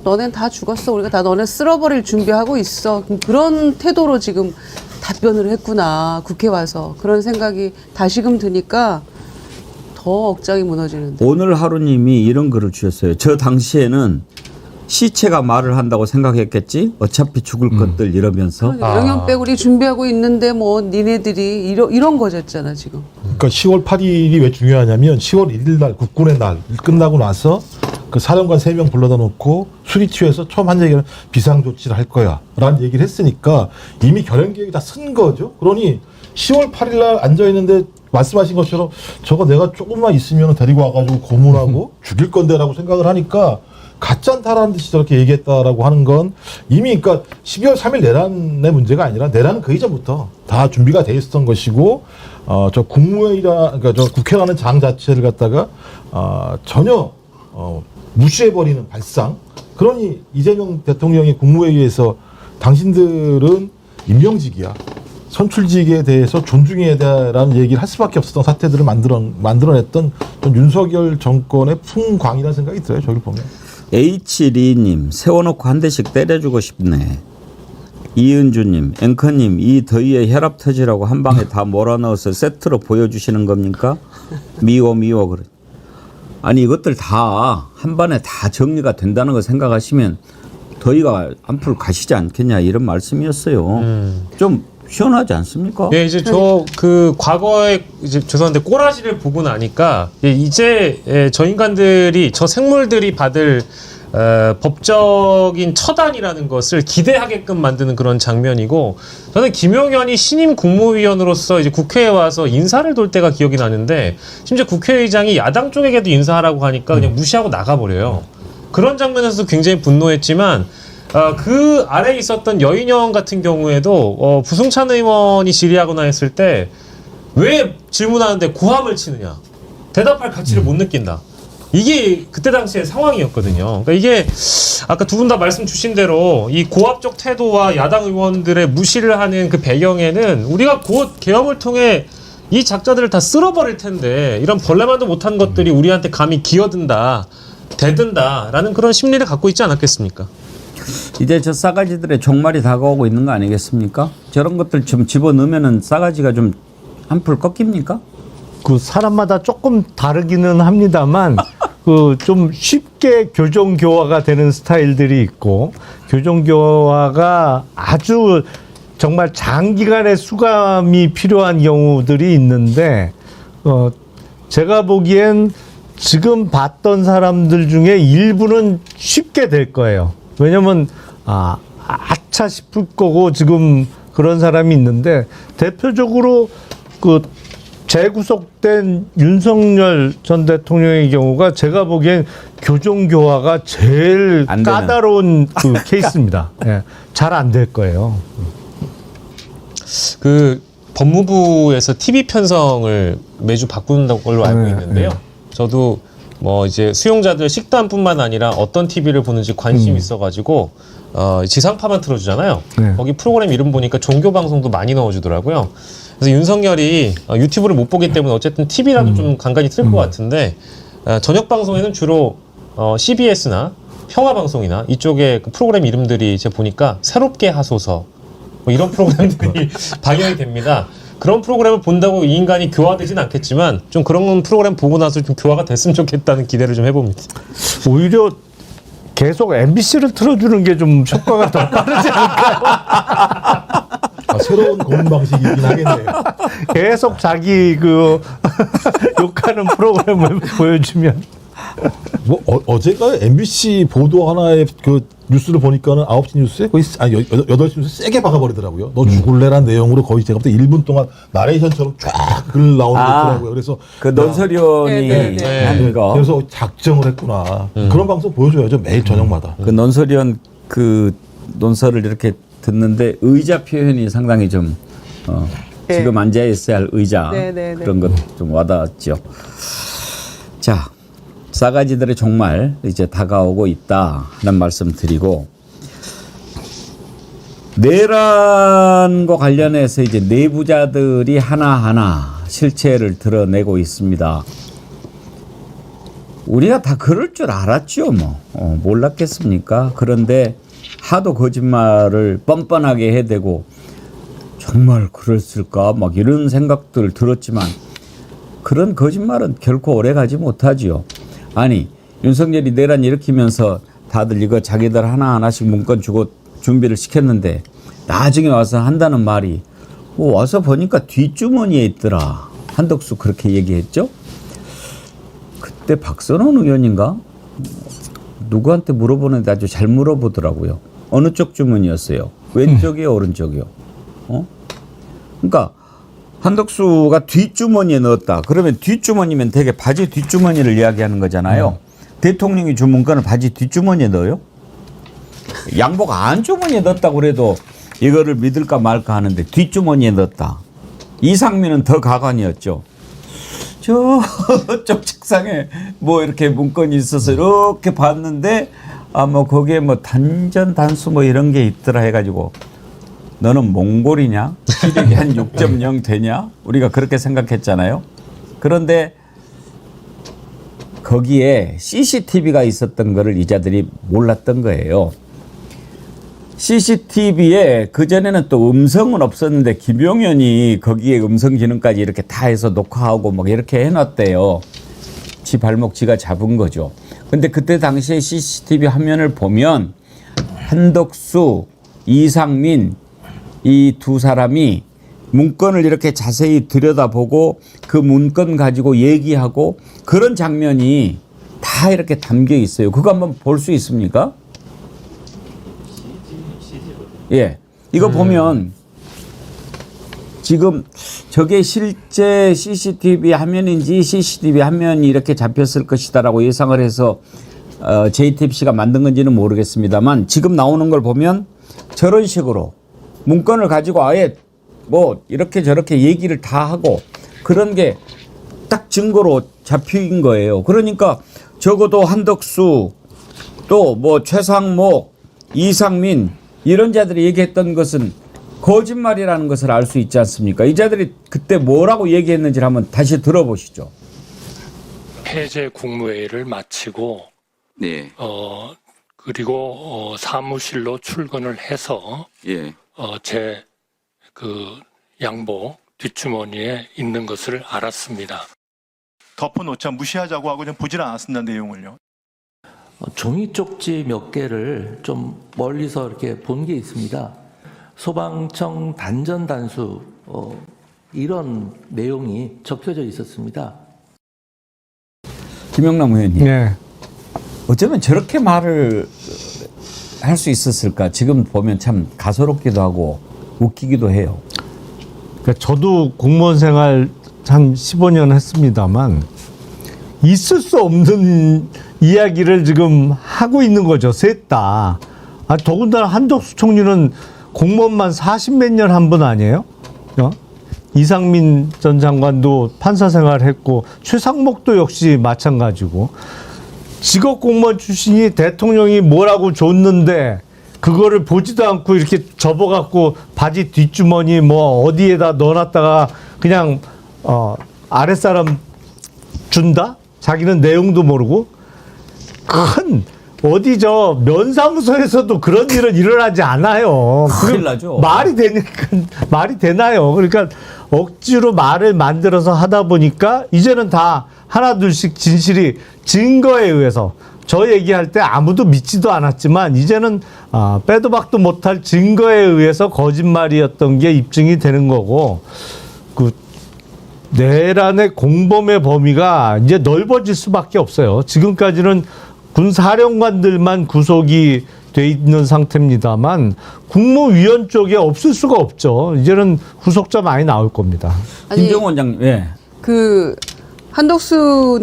너넨 다 죽었어. 우리가 다 너네 쓸어버릴 준비하고 있어. 그런 태도로 지금 답변을 했구나. 국회 와서. 그런 생각이 다시금 드니까 더 억장이 무너지는데. 오늘 하루님이 이런 글을 주셨어요. 저 당시에는 시체가 말을 한다고 생각했겠지? 어차피 죽을 것들 이러면서. 영양 빼구리 준비하고 있는데 뭐 니네들이 이런 거졌잖아 지금. 그러니까 10월 8일이 왜 중요하냐면 10월 1일 날 국군의 날 끝나고 나서 그 사령관 3명 불러다 놓고 술이 취해서 처음 한 얘기는 비상조치를 할 거야 라는 얘기를 했으니까 이미 결행 계획이 다 쓴 거죠. 그러니 10월 8일 날 앉아있는데 말씀하신 것처럼 저거 내가 조금만 있으면 데리고 와가지고 고문하고 죽일 건데 라고 생각을 하니까 가짜다라는 듯이 저렇게 얘기했다라고 하는 건 이미 그러니까 12월 3일 내란의 문제가 아니라 내란은 그 이전부터 다 준비가 돼 있었던 것이고 저 국무회의라 그러니까 저 국회라는 장 자체를 갖다가 전혀 무시해버리는 발상. 그러니 이재명 대통령이 국무회의에서 당신들은 임명직이야. 선출직에 대해서 존중해야 되라는 얘기를 할 수밖에 없었던 사태들을 만들어냈던 좀 윤석열 정권의 풍광이라는 생각이 들어요. 저기 보면. H 리님 세워놓고 한 대씩 때려주고 싶네. 이은주님 앵커님 이 더위에 혈압 터지라고 한 방에 다 몰아넣어서 세트로 보여주시는 겁니까? 미워 그래. 아니 이것들 다 한 번에 다 정리가 된다는 거 생각하시면 더위가 안풀 가시지 않겠냐 이런 말씀이었어요. 좀 시원하지 않습니까? 예, 이제 저 그 과거에 이제 죄송한데 꼬라지를 보고 나니까 이제 저 인간들이 저 생물들이 받을 법적인 처단이라는 것을 기대하게끔 만드는 그런 장면이고 저는 김용현이 신임 국무위원으로서 이제 국회에 와서 인사를 돌 때가 기억이 나는데 심지어 국회의장이 야당 쪽에게도 인사하라고 하니까 그냥 무시하고 나가버려요. 그런 장면에서도 굉장히 분노했지만 그 아래에 있었던 여인영 같은 경우에도 부승찬 의원이 질의하거나 했을 때 왜 질문하는데 고함을 치느냐 대답할 가치를 못 느낀다. 이게 그때 당시의 상황이었거든요. 그러니까 이게 아까 두 분 다 말씀 주신 대로 이 고압적 태도와 야당 의원들의 무시를 하는 그 배경에는 우리가 곧 계엄을 통해 이 작자들을 다 쓸어버릴 텐데 이런 벌레만도 못한 것들이 우리한테 감히 기어든다, 대든다라는 그런 심리를 갖고 있지 않았겠습니까? 이제 저 싸가지들의 종말이 다가오고 있는 거 아니겠습니까? 저런 것들 좀 집어넣으면은 싸가지가 좀 한풀 꺾입니까? 그 사람마다 조금 다르기는 합니다만 그 좀 쉽게 교정 교화가 되는 스타일들이 있고 교정 교화가 아주 정말 장기간의 수감이 필요한 경우들이 있는데 제가 보기엔 지금 봤던 사람들 중에 일부는 쉽게 될 거예요. 왜냐면 아차 싶을 거고 지금 그런 사람이 있는데 대표적으로 그 재구속된 윤석열 전 대통령의 경우가 제가 보기엔 교정교화가 제일 까다로운 그 케이스입니다. 예, 잘 안 될 거예요. 그 법무부에서 TV 편성을 매주 바꾸는 걸로 알고 있는데요. 저도 뭐 이제 수용자들 식단뿐만 아니라 어떤 TV를 보는지 관심이 있어가지고 지상파만 틀어주잖아요. 거기 프로그램 이름 보니까 종교 방송도 많이 넣어주더라고요. 그래서 윤석열이 유튜브를 못 보기 때문에 어쨌든 TV라도 좀 간간히 틀 것 같은데 저녁 방송에는 주로 CBS나 평화방송이나 이쪽에 그 프로그램 이름들이 제가 보니까 새롭게 하소서 뭐 이런 프로그램들이 방영이 됩니다. 그런 프로그램을 본다고 이 인간이 교화되진 않겠지만 좀 그런 프로그램 보고 나서 좀 교화가 됐으면 좋겠다는 기대를 좀 해봅니다. 오히려 계속 MBC를 틀어주는 게 좀 효과가 더 빠르지 않을까요? 새로운 고문 방식이긴 하겠네요. 계속 자기 그 욕하는 프로그램을 보여주면. 뭐 어제가 MBC 보도 하나의 그 뉴스를 보니까는 9시 뉴스에 거의 8시 뉴스 세게 박아버리더라고요. 너 죽을래란 내용으로 거의 제가 볼 때 1분 동안 나레이션처럼 쫙 글 나오는 거 있더라고요. 그래서 그 논설위원이 한 거. 그래서 작정을 했구나. 그런 방송 보여줘야죠. 매일 저녁마다. 그 논설위원 그 논설을 이렇게 듣는데 의자 표현이 상당히 좀 지금 앉아 있어야 할 의자 그런 것 좀 와닿았죠. 자, 싸가지들의 종말 이제 다가오고 있다는 말씀 드리고 내란과 관련해서 이제 내부자들이 하나하나 실체를 드러내고 있습니다. 우리가 다 그럴 줄 알았죠, 뭐. 몰랐겠습니까? 그런데 하도 거짓말을 뻔뻔하게 해대고 정말 그랬을까? 막 이런 생각들 들었지만 그런 거짓말은 결코 오래 가지 못하지요. 아니, 윤석열이 내란 일으키면서 다들 이거 자기들 하나하나씩 문건 주고 준비를 시켰는데 나중에 와서 한다는 말이 와서 보니까 뒷주머니에 있더라. 한덕수 그렇게 얘기했죠? 그때 박선원 의원인가? 누구한테 물어보는데 아주 잘 물어보더라고요. 어느 쪽 주머니였어요? 왼쪽이요, 오른쪽이요? 그러니까 한덕수가 뒷주머니에 넣었다. 그러면 뒷주머니면 되게 바지 뒷주머니를 이야기하는 거잖아요. 대통령이 준 문건을 바지 뒷주머니에 넣어요? 양복 안주머니에 넣었다고 그래도 이거를 믿을까 말까 하는데 뒷주머니에 넣었다. 이상민은 더 가관이었죠. 저쪽 책상에 뭐 이렇게 문건이 있어서 이렇게 봤는데 뭐 거기에 뭐 단전 단수 뭐 이런 게 있더라 해가지고 너는 몽골이냐? 시력이 한 6.0 되냐? 우리가 그렇게 생각했잖아요. 그런데 거기에 CCTV가 있었던 거를 이자들이 몰랐던 거예요. CCTV에 그전에는 또 음성은 없었는데 김용현이 거기에 음성 기능까지 이렇게 다 해서 녹화하고 막 이렇게 해놨대요. 지 발목 지가 잡은 거죠. 근데 그때 당시에 CCTV 화면을 보면 한덕수, 이상민 이 두 사람이 문건을 이렇게 자세히 들여다보고 그 문건 가지고 얘기하고 그런 장면이 다 이렇게 담겨 있어요. 그거 한번 볼 수 있습니까? 예. 이거 보면 지금 저게 실제 CCTV 화면인지 CCTV 화면이 이렇게 잡혔을 것이다라고 예상을 해서 JTBC가 만든 건지는 모르겠습니다만 지금 나오는 걸 보면 저런 식으로 문건을 가지고 아예 뭐 이렇게 저렇게 얘기를 다 하고 그런 게 딱 증거로 잡힌 거예요. 그러니까 적어도 한덕수 또 뭐 최상목, 이상민 이런 자들이 얘기했던 것은 거짓말이라는 것을 알 수 있지 않습니까? 이자들이 그때 뭐라고 얘기했는지를 한번 다시 들어보시죠. 폐쇄 국무회의를 마치고 네. 그리고 사무실로 출근을 해서 예. 제 그 양복 뒷주머니에 있는 것을 알았습니다. 덮어놓자 무시하자고 하고 좀 보질 않았습니다. 내용을요. 종이 쪽지 몇 개를 좀 멀리서 이렇게 본 게 있습니다. 소방청 단전 단수 이런 내용이 적혀져 있었습니다. 김영남 의원님. 네. 어쩌면 저렇게 말을 할 수 있었을까? 지금 보면 참 가소롭기도 하고 웃기기도 해요. 그러니까 저도 공무원 생활 한 15년 했습니다만 있을 수 없는 이야기를 지금 하고 있는 거죠. 셋 다. 더군다나 한덕수 총리는 공무원만 40몇 년 한 분 아니에요? 이상민 전 장관도 판사 생활했고 최상목도 역시 마찬가지고 직업 공무원 출신이 대통령이 뭐라고 줬는데 그거를 보지도 않고 이렇게 접어갖고 바지 뒷주머니 뭐 어디에다 넣어놨다가 그냥 아랫사람 준다? 자기는 내용도 모르고 큰 어디 저 면사무소에서도 그런 일은 일어나지 않아요. 큰일 나죠. 말이 되나요? 그러니까 억지로 말을 만들어서 하다 보니까 이제는 다 하나둘씩 진실이 증거에 의해서 저 얘기할 때 아무도 믿지도 않았지만 이제는 빼도 박도 못할 증거에 의해서 거짓말이었던 게 입증이 되는 거고 그 내란의 공범의 범위가 이제 넓어질 수밖에 없어요. 지금까지는 군 사령관들만 구속이 돼 있는 상태입니다만 국무위원 쪽에 없을 수가 없죠. 이제는 후속자 많이 나올 겁니다. 김정은 원장님, 예. 한덕수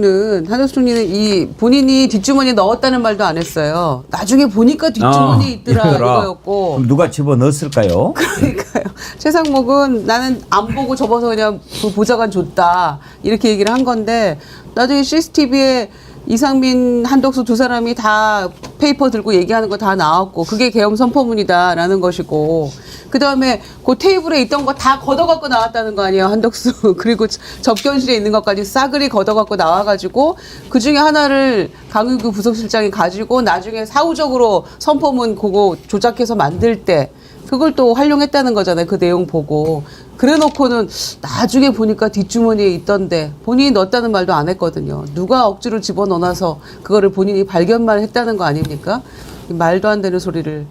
총리는 이 본인이 뒷주머니에 넣었다는 말도 안 했어요. 나중에 보니까 뒷주머니에 있더라 이거였고. 그럼 누가 집어 넣었을까요? 그러니까요. 최상목은 나는 안 보고 접어서 그냥 보좌관 줬다 이렇게 얘기를 한 건데 나중에 CCTV에 이상민, 한덕수 두 사람이 다 페이퍼 들고 얘기하는 거 다 나왔고 그게 계엄 선포문이다라는 것이고 그다음에 그 테이블에 있던 거 다 걷어갖고 나왔다는 거 아니에요, 한덕수. 그리고 접견실에 있는 것까지 싸그리 걷어갖고 나와가지고 그중에 하나를 강윤구 부속실장이 가지고 나중에 사후적으로 선포문 그거 조작해서 만들 때 그걸 또 활용했다는 거잖아요. 그 내용 보고. 그래놓고는 나중에 보니까 뒷주머니에 있던데 본인이 넣었다는 말도 안 했거든요. 누가 억지로 집어넣어놔서 그거를 본인이 발견만 했다는 거 아닙니까? 말도 안 되는 소리를.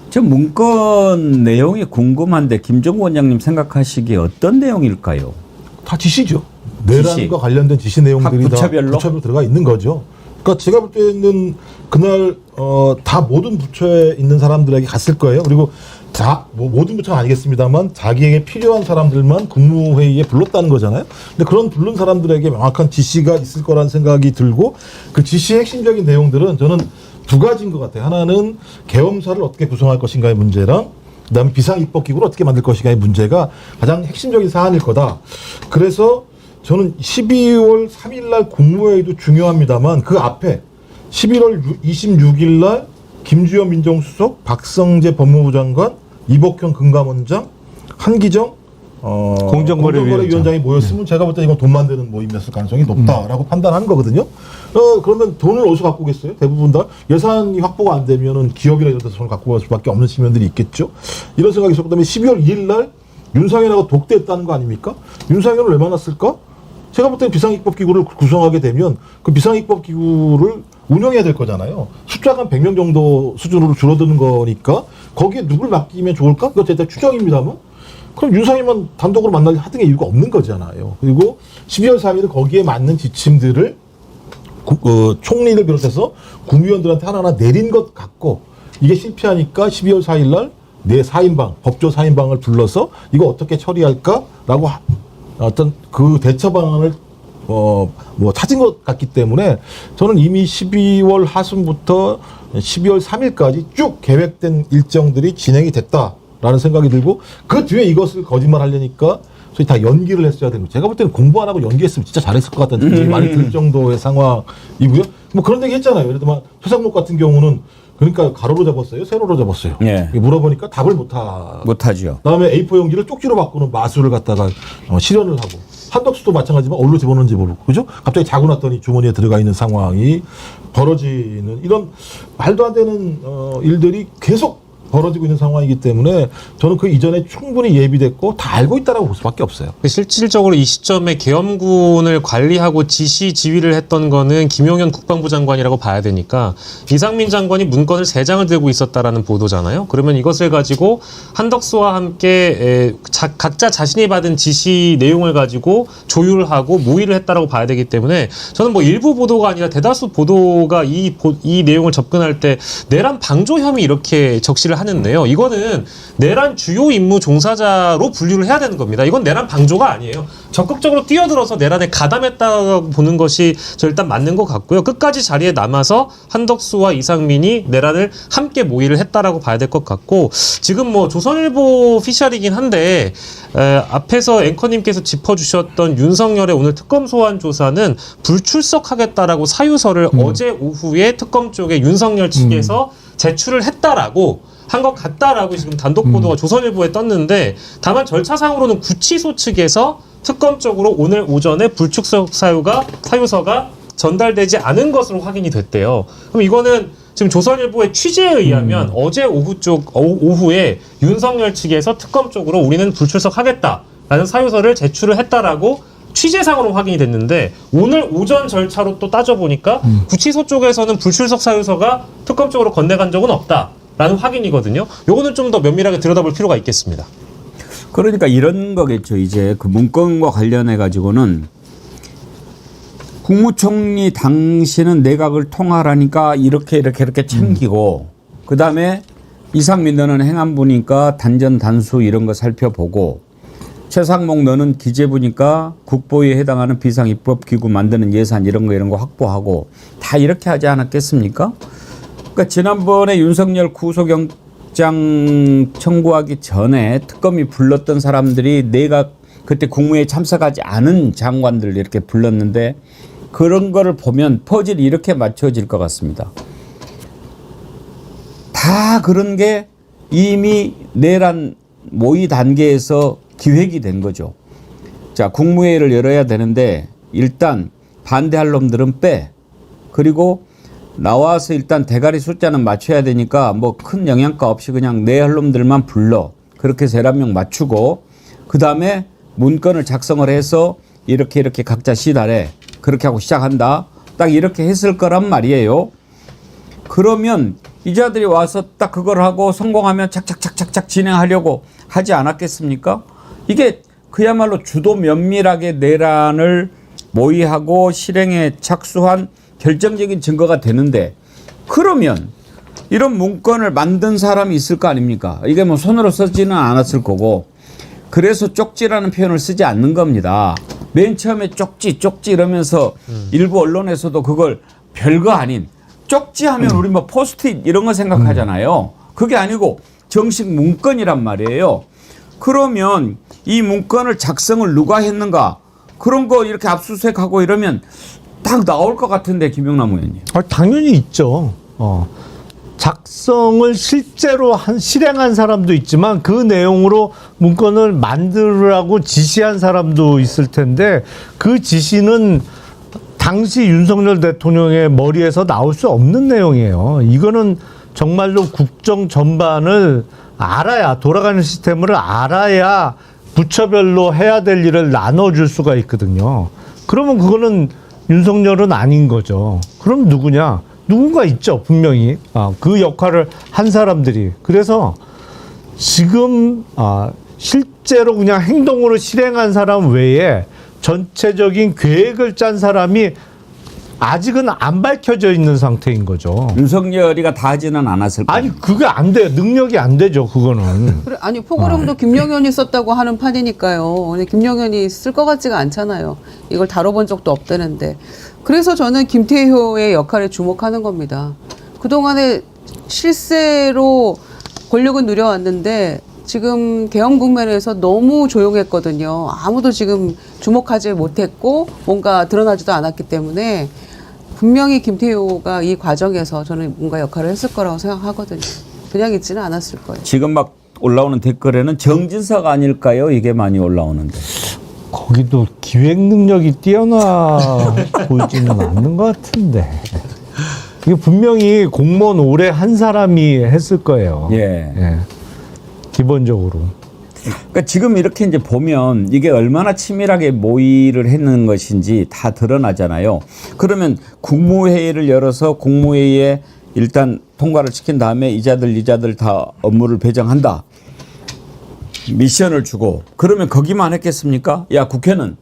저 문건 내용이 궁금한데 김정은 원장님 생각하시기에 어떤 내용일까요? 다 지시죠. 내란과 관련된 지시 내용들이 다 부처별로 들어가 있는 거죠. 그러니까 제가 볼 때는 그날 다 모든 부처에 있는 사람들에게 갔을 거예요. 그리고 모든 부처는 아니겠습니다만 자기에게 필요한 사람들만 국무회의에 불렀다는 거잖아요. 근데 그런 부른 사람들에게 명확한 지시가 있을 거라는 생각이 들고 그 지시의 핵심적인 내용들은 저는 두 가지인 것 같아요. 하나는 계엄사를 어떻게 구성할 것인가의 문제랑 그다음에 비상입법기구를 어떻게 만들 것인가의 문제가 가장 핵심적인 사안일 거다. 그래서 저는 12월 3일 날 국무회의도 중요합니다만 그 앞에 11월 26일 날 김주현 민정수석, 박성재 법무부 장관, 이복현 금감원장, 한기정 공정거래위원장이 모였으면 제가 볼 때 이건 돈 만드는 모임이었을 가능성이 높다라고 판단하는 거거든요. 그러면 돈을 어디서 갖고 오겠어요? 대부분 다 예산이 확보가 안 되면은 기업이나 이런 데서 돈을 갖고 갈 수밖에 없는 측면들이 있겠죠. 이런 생각이 있었고 그다음에 12월 2일 날 윤상현하고 독대했다는 거 아닙니까? 윤상현을 왜 만났을까? 제가 볼 때는 비상입법기구를 구성하게 되면 그 비상입법기구를 운영해야 될 거잖아요. 숫자가 한 100명 정도 수준으로 줄어드는 거니까 거기에 누굴 맡기면 좋을까? 그거 대략 추정입니다만 그럼 윤상현만 단독으로 만날 하등의 이유가 없는 거잖아요. 그리고 12월 3일은 거기에 맞는 지침들을 총리를 비롯해서 국무위원들한테 하나하나 내린 것 같고 이게 실패하니까 12월 4일 날 내 4인방, 법조 4인방을 불러서 이거 어떻게 처리할까라고 어떤 그 대처 방안을 찾은 것 같기 때문에 저는 이미 12월 하순부터 12월 3일까지 쭉 계획된 일정들이 진행이 됐다라는 생각이 들고 그 뒤에 이것을 거짓말 하려니까 소위 다 연기를 했어야 되는 거예요. 제가 볼 때는 공부 안 하고 연기했으면 진짜 잘했을 것 같다는 느낌이 많이 들 정도의 상황이고요. 뭐 그런 얘기 했잖아요. 예를 들면 최상목 같은 경우는 그러니까 가로로 접었어요? 세로로 접었어요? 예. 물어보니까 답을 못하죠. 그다음에 A4 용지를 쪽지로 바꾸는 마술을 갖다가 실현을 하고 한덕수도 마찬가지지만 어디로 집어넣는지 모르고 그죠? 갑자기 자고 났더니 주머니에 들어가 있는 상황이 벌어지는 이런 말도 안 되는 일들이 계속 벌어지고 있는 상황이기 때문에 저는 그 이전에 충분히 예비됐고 다 알고 있다라고 볼 수밖에 없어요. 실질적으로 이 시점에 계엄군을 관리하고 지시 지휘를 했던 거는 김용현 국방부 장관이라고 봐야 되니까 이상민 장관이 문건을 3장을 들고 있었다라는 보도잖아요. 그러면 이것을 가지고 한덕수와 함께 각자 자신이 받은 지시 내용을 가지고 조율하고 모의를 했다라고 봐야 되기 때문에 저는 뭐 일부 보도가 아니라 대다수 보도가 이 내용을 접근할 때 내란 방조 혐의 이렇게 적시를 하는데요. 이거는 내란 주요 임무 종사자로 분류를 해야 되는 겁니다. 이건 내란 방조가 아니에요. 적극적으로 뛰어들어서 내란에 가담했다고 보는 것이 저 일단 맞는 것 같고요. 끝까지 자리에 남아서 한덕수와 이상민이 내란을 함께 모의를 했다라고 봐야 될 것 같고 지금 뭐 조선일보 피셜이긴 한데 앞에서 앵커님께서 짚어주셨던 윤석열의 오늘 특검 소환 조사는 불출석하겠다라고 사유서를 어제 오후에 특검 쪽에 윤석열 측에서 제출을 했다라고 한 것 같다라고 지금 단독 보도가 조선일보에 떴는데 다만 절차상으로는 구치소 측에서 특검 쪽으로 오늘 오전에 불출석 사유서가 전달되지 않은 것으로 확인이 됐대요. 그럼 이거는 지금 조선일보의 취재에 의하면 어제 오후에 윤석열 측에서 특검 쪽으로 우리는 불출석하겠다라는 사유서를 제출을 했다라고 취재상으로 확인이 됐는데 오늘 오전 절차로 또 따져보니까 구치소 쪽에서는 불출석 사유서가 특검 쪽으로 건네간 적은 없다라는 확인이거든요. 요거는 좀 더 면밀하게 들여다볼 필요가 있겠습니다. 그러니까 이런 거겠죠. 이제 그 문건과 관련해 가지고는 국무총리 당시는 내각을 통할하니까 이렇게 챙기고 그다음에 이상민 너는 행안부니까 단전 단수 이런 거 살펴보고 최상목 너는 기재부니까 국보에 해당하는 비상입법기구 만드는 예산 이런 거 확보하고 다 이렇게 하지 않았겠습니까? 그러니까 지난번에 윤석열 구속영장 청구하기 전에 특검이 불렀던 사람들이 내가 그때 국무회의에 참석하지 않은 장관들 이렇게 불렀는데 그런 거를 보면 퍼즐이 이렇게 맞춰질 것 같습니다. 다 그런 게 이미 내란 모의 단계에서 기획이 된 거죠. 자, 국무회의를 열어야 되는데 일단 반대할 놈들은 빼. 그리고 나와서 일단 대가리 숫자는 맞춰야 되니까 뭐 큰 영향가 없이 그냥 내 할 놈들만 불러. 그렇게 해서 11명 맞추고 그다음에 문건을 작성을 해서 이렇게 각자 시달해. 그렇게 하고 시작한다. 딱 이렇게 했을 거란 말이에요. 그러면 이 자들이 와서 딱 그걸 하고 성공하면 착착 진행하려고 하지 않았겠습니까? 이게 그야말로 주도 면밀하게 내란을 모의하고 실행에 착수한 결정적인 증거가 되는데 그러면 이런 문건을 만든 사람이 있을 거 아닙니까? 이게 뭐 손으로 쓰지는 않았을 거고 그래서 쪽지라는 표현을 쓰지 않는 겁니다. 맨 처음에 쪽지 이러면서 일부 언론에서도 그걸 별거 아닌 쪽지 하면 우리 뭐 포스트잇 이런 거 생각하잖아요. 그게 아니고 정식 문건이란 말이에요. 그러면 이 문건을 작성을 누가 했는가 그런 거 이렇게 압수수색하고 이러면 딱 나올 것 같은데 김영남 의원님. 당연히 있죠. 작성을 실제로 실행한 사람도 있지만 그 내용으로 문건을 만들라고 지시한 사람도 있을 텐데 그 지시는 당시 윤석열 대통령의 머리에서 나올 수 없는 내용이에요. 이거는 정말로 국정 전반을 알아야 돌아가는 시스템을 알아야 부처별로 해야 될 일을 나눠줄 수가 있거든요. 그러면 그거는 윤석열은 아닌 거죠. 그럼 누구냐? 누군가 있죠, 분명히. 그 역할을 한 사람들이. 그래서 지금 실제로 그냥 행동으로 실행한 사람 외에 전체적인 계획을 짠 사람이 아직은 안 밝혀져 있는 상태인 거죠. 윤석열이가 다 하지는 않았을 거예요. 아니 그게 안 돼요. 능력이 안 되죠. 그거는. 그래, 아니 포고령도 김용현이 썼다고 하는 판이니까요. 근데 김용현이 쓸 것 같지가 않잖아요. 이걸 다뤄본 적도 없다는데. 그래서 저는 김태효의 역할에 주목하는 겁니다. 그동안에 실세로 권력은 누려왔는데 지금 계엄 국면에서 너무 조용했거든요. 아무도 지금 주목하지 못했고 뭔가 드러나지도 않았기 때문에 분명히 김태효가 이 과정에서 저는 뭔가 역할을 했을 거라고 생각하거든요. 그냥 있지는 않았을 거예요. 지금 막 올라오는 댓글에는 정진석 아닐까요? 이게 많이 올라오는데. 거기도 기획 능력이 뛰어나 보이지는 않는 것 같은데. 이게 분명히 공무원 오래 한 사람이 했을 거예요. 예. 기본적으로. 그러니까 지금 이렇게 이제 보면 이게 얼마나 치밀하게 모의를 했는 것인지 다 드러나잖아요. 그러면 국무회의를 열어서 국무회의에 일단 통과를 시킨 다음에 이자들 다 업무를 배정한다. 미션을 주고 그러면 거기만 했겠습니까? 야, 국회는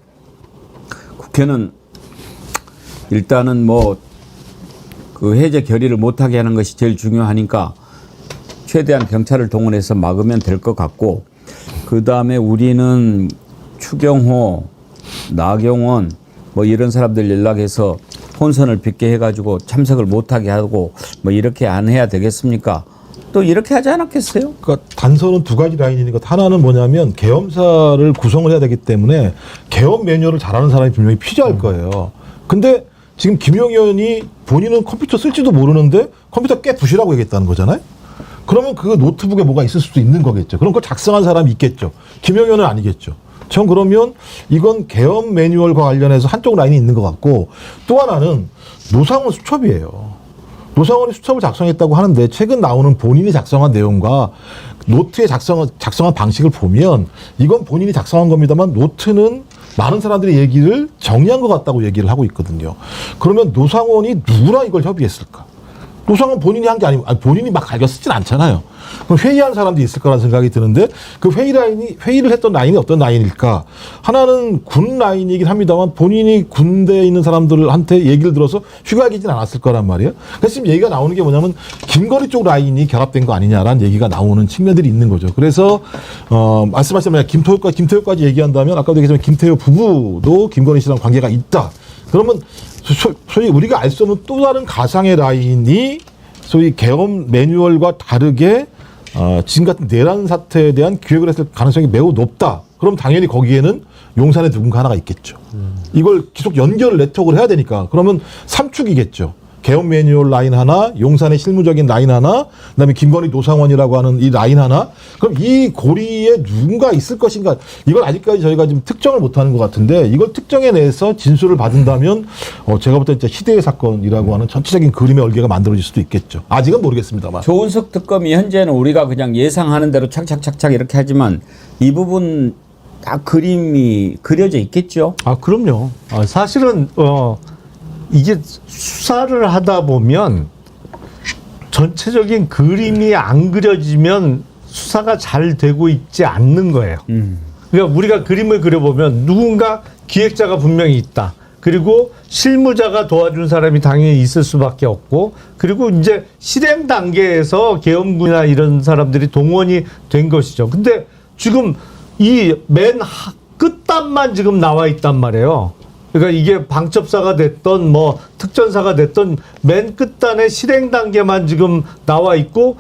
일단은 뭐 그 해제 결의를 못하게 하는 것이 제일 중요하니까 최대한 경찰을 동원해서 막으면 될 것 같고, 그 다음에 우리는 추경호, 나경원 뭐 이런 사람들 연락해서 혼선을 빚게 해가지고 참석을 못하게 하고 뭐 이렇게 안 해야 되겠습니까? 또 이렇게 하지 않았겠어요? 그러니까 단서는 두 가지 라인인 것. 하나는 뭐냐면 계엄사를 구성을 해야 되기 때문에 계엄 매뉴얼을 잘하는 사람이 분명히 필요할 거예요. 근데 지금 김용 의원이 본인은 컴퓨터 쓸지도 모르는데 컴퓨터 깨 부시라고 얘기했다는 거잖아요. 그러면 그 노트북에 뭐가 있을 수도 있는 거겠죠. 그럼 그걸 작성한 사람이 있겠죠. 김용 의원은 아니겠죠. 전 그러면 이건 계엄 매뉴얼과 관련해서 한쪽 라인이 있는 것 같고, 또 하나는 노상원 수첩이에요. 노상원이 수첩을 작성했다고 하는데 최근 나오는 본인이 작성한 내용과 노트에 작성한 방식을 보면 이건 본인이 작성한 겁니다만 노트는 많은 사람들의 얘기를 정리한 것 같다고 얘기를 하고 있거든요. 그러면 노상원이 누구랑 이걸 협의했을까? 노상원 본인이 한 게 아니고, 본인이 막 갈겨 쓰진 않잖아요. 그럼 회의한 사람도 있을 거라는 생각이 드는데, 그 회의를 했던 라인이 어떤 라인일까? 하나는 군 라인이긴 합니다만 본인이 군대에 있는 사람들한테 얘기를 들어서 휴가기진 않았을 거란 말이에요. 그래서 지금 얘기가 나오는 게 뭐냐면 김건희 쪽 라인이 결합된 거 아니냐라는 얘기가 나오는 측면들이 있는 거죠. 그래서 말씀하신 김태효까지 얘기한다면 아까도 얘기했지만 김태효 부부도 김건희 씨랑 관계가 있다. 그러면 소위 우리가 알 수 없는 또 다른 가상의 라인이 소위 계엄 매뉴얼과 다르게 지금 같은 내란 사태에 대한 기획을 했을 가능성이 매우 높다. 그럼 당연히 거기에는 용산에 누군가 하나가 있겠죠. 이걸 계속 연결을 네트워크를 해야 되니까. 그러면 3축이겠죠. 계엄 매뉴얼 라인 하나, 용산의 실무적인 라인 하나, 그다음에 김건희 노상원이라고 하는 이 라인 하나. 그럼 이 고리에 누군가 있을 것인가? 이걸 아직까지 저희가 지금 특정을 못하는 것 같은데, 이걸 특정해내서 진술을 받은다면 제가 볼 때 진짜 희대의 사건이라고 하는 전체적인 그림의 얼개가 만들어질 수도 있겠죠. 아직은 모르겠습니다만. 조은석 특검이 현재는 우리가 그냥 예상하는 대로 착착착착 이렇게 하지만 이 부분 다 그림이 그려져 있겠죠. 그럼요. 사실은 이게 수사를 하다 보면 전체적인 그림이 안 그려지면 수사가 잘 되고 있지 않는 거예요. 그러니까 우리가 그림을 그려보면 누군가 기획자가 분명히 있다. 그리고 실무자가 도와준 사람이 당연히 있을 수밖에 없고, 그리고 이제 실행 단계에서 계엄군이나 이런 사람들이 동원이 된 것이죠. 근데 지금 이 맨 끝단만 지금 나와 있단 말이에요. 그러니까 이게 방첩사가 됐던 뭐 특전사가 됐던 맨 끝단의 실행 단계만 지금 나와 있고,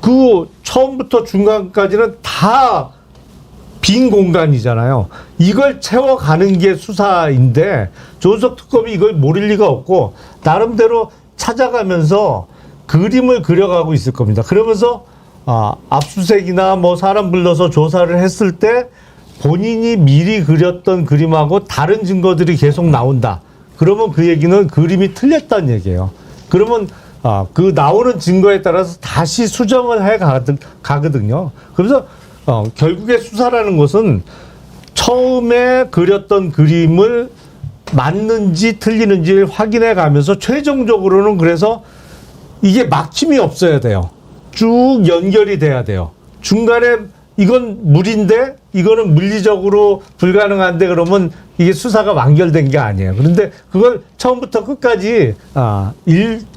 그 처음부터 중간까지는 다 빈 공간이잖아요. 이걸 채워가는 게 수사인데 조은석 특검이 이걸 모를 리가 없고 나름대로 찾아가면서 그림을 그려가고 있을 겁니다. 그러면서 압수수색이나 뭐 사람 불러서 조사를 했을 때 본인이 미리 그렸던 그림하고 다른 증거들이 계속 나온다. 그러면 그 얘기는 그림이 틀렸다는 얘기예요. 그러면 그 나오는 증거에 따라서 다시 수정을 해 가거든요. 그래서 결국에 수사라는 것은 처음에 그렸던 그림을 맞는지 틀리는지 확인해 가면서 최종적으로는, 그래서 이게 막힘이 없어야 돼요. 쭉 연결이 돼야 돼요. 중간에 이건 물인데 이거는 물리적으로 불가능한데 그러면 이게 수사가 완결된 게 아니에요. 그런데 그걸 처음부터 끝까지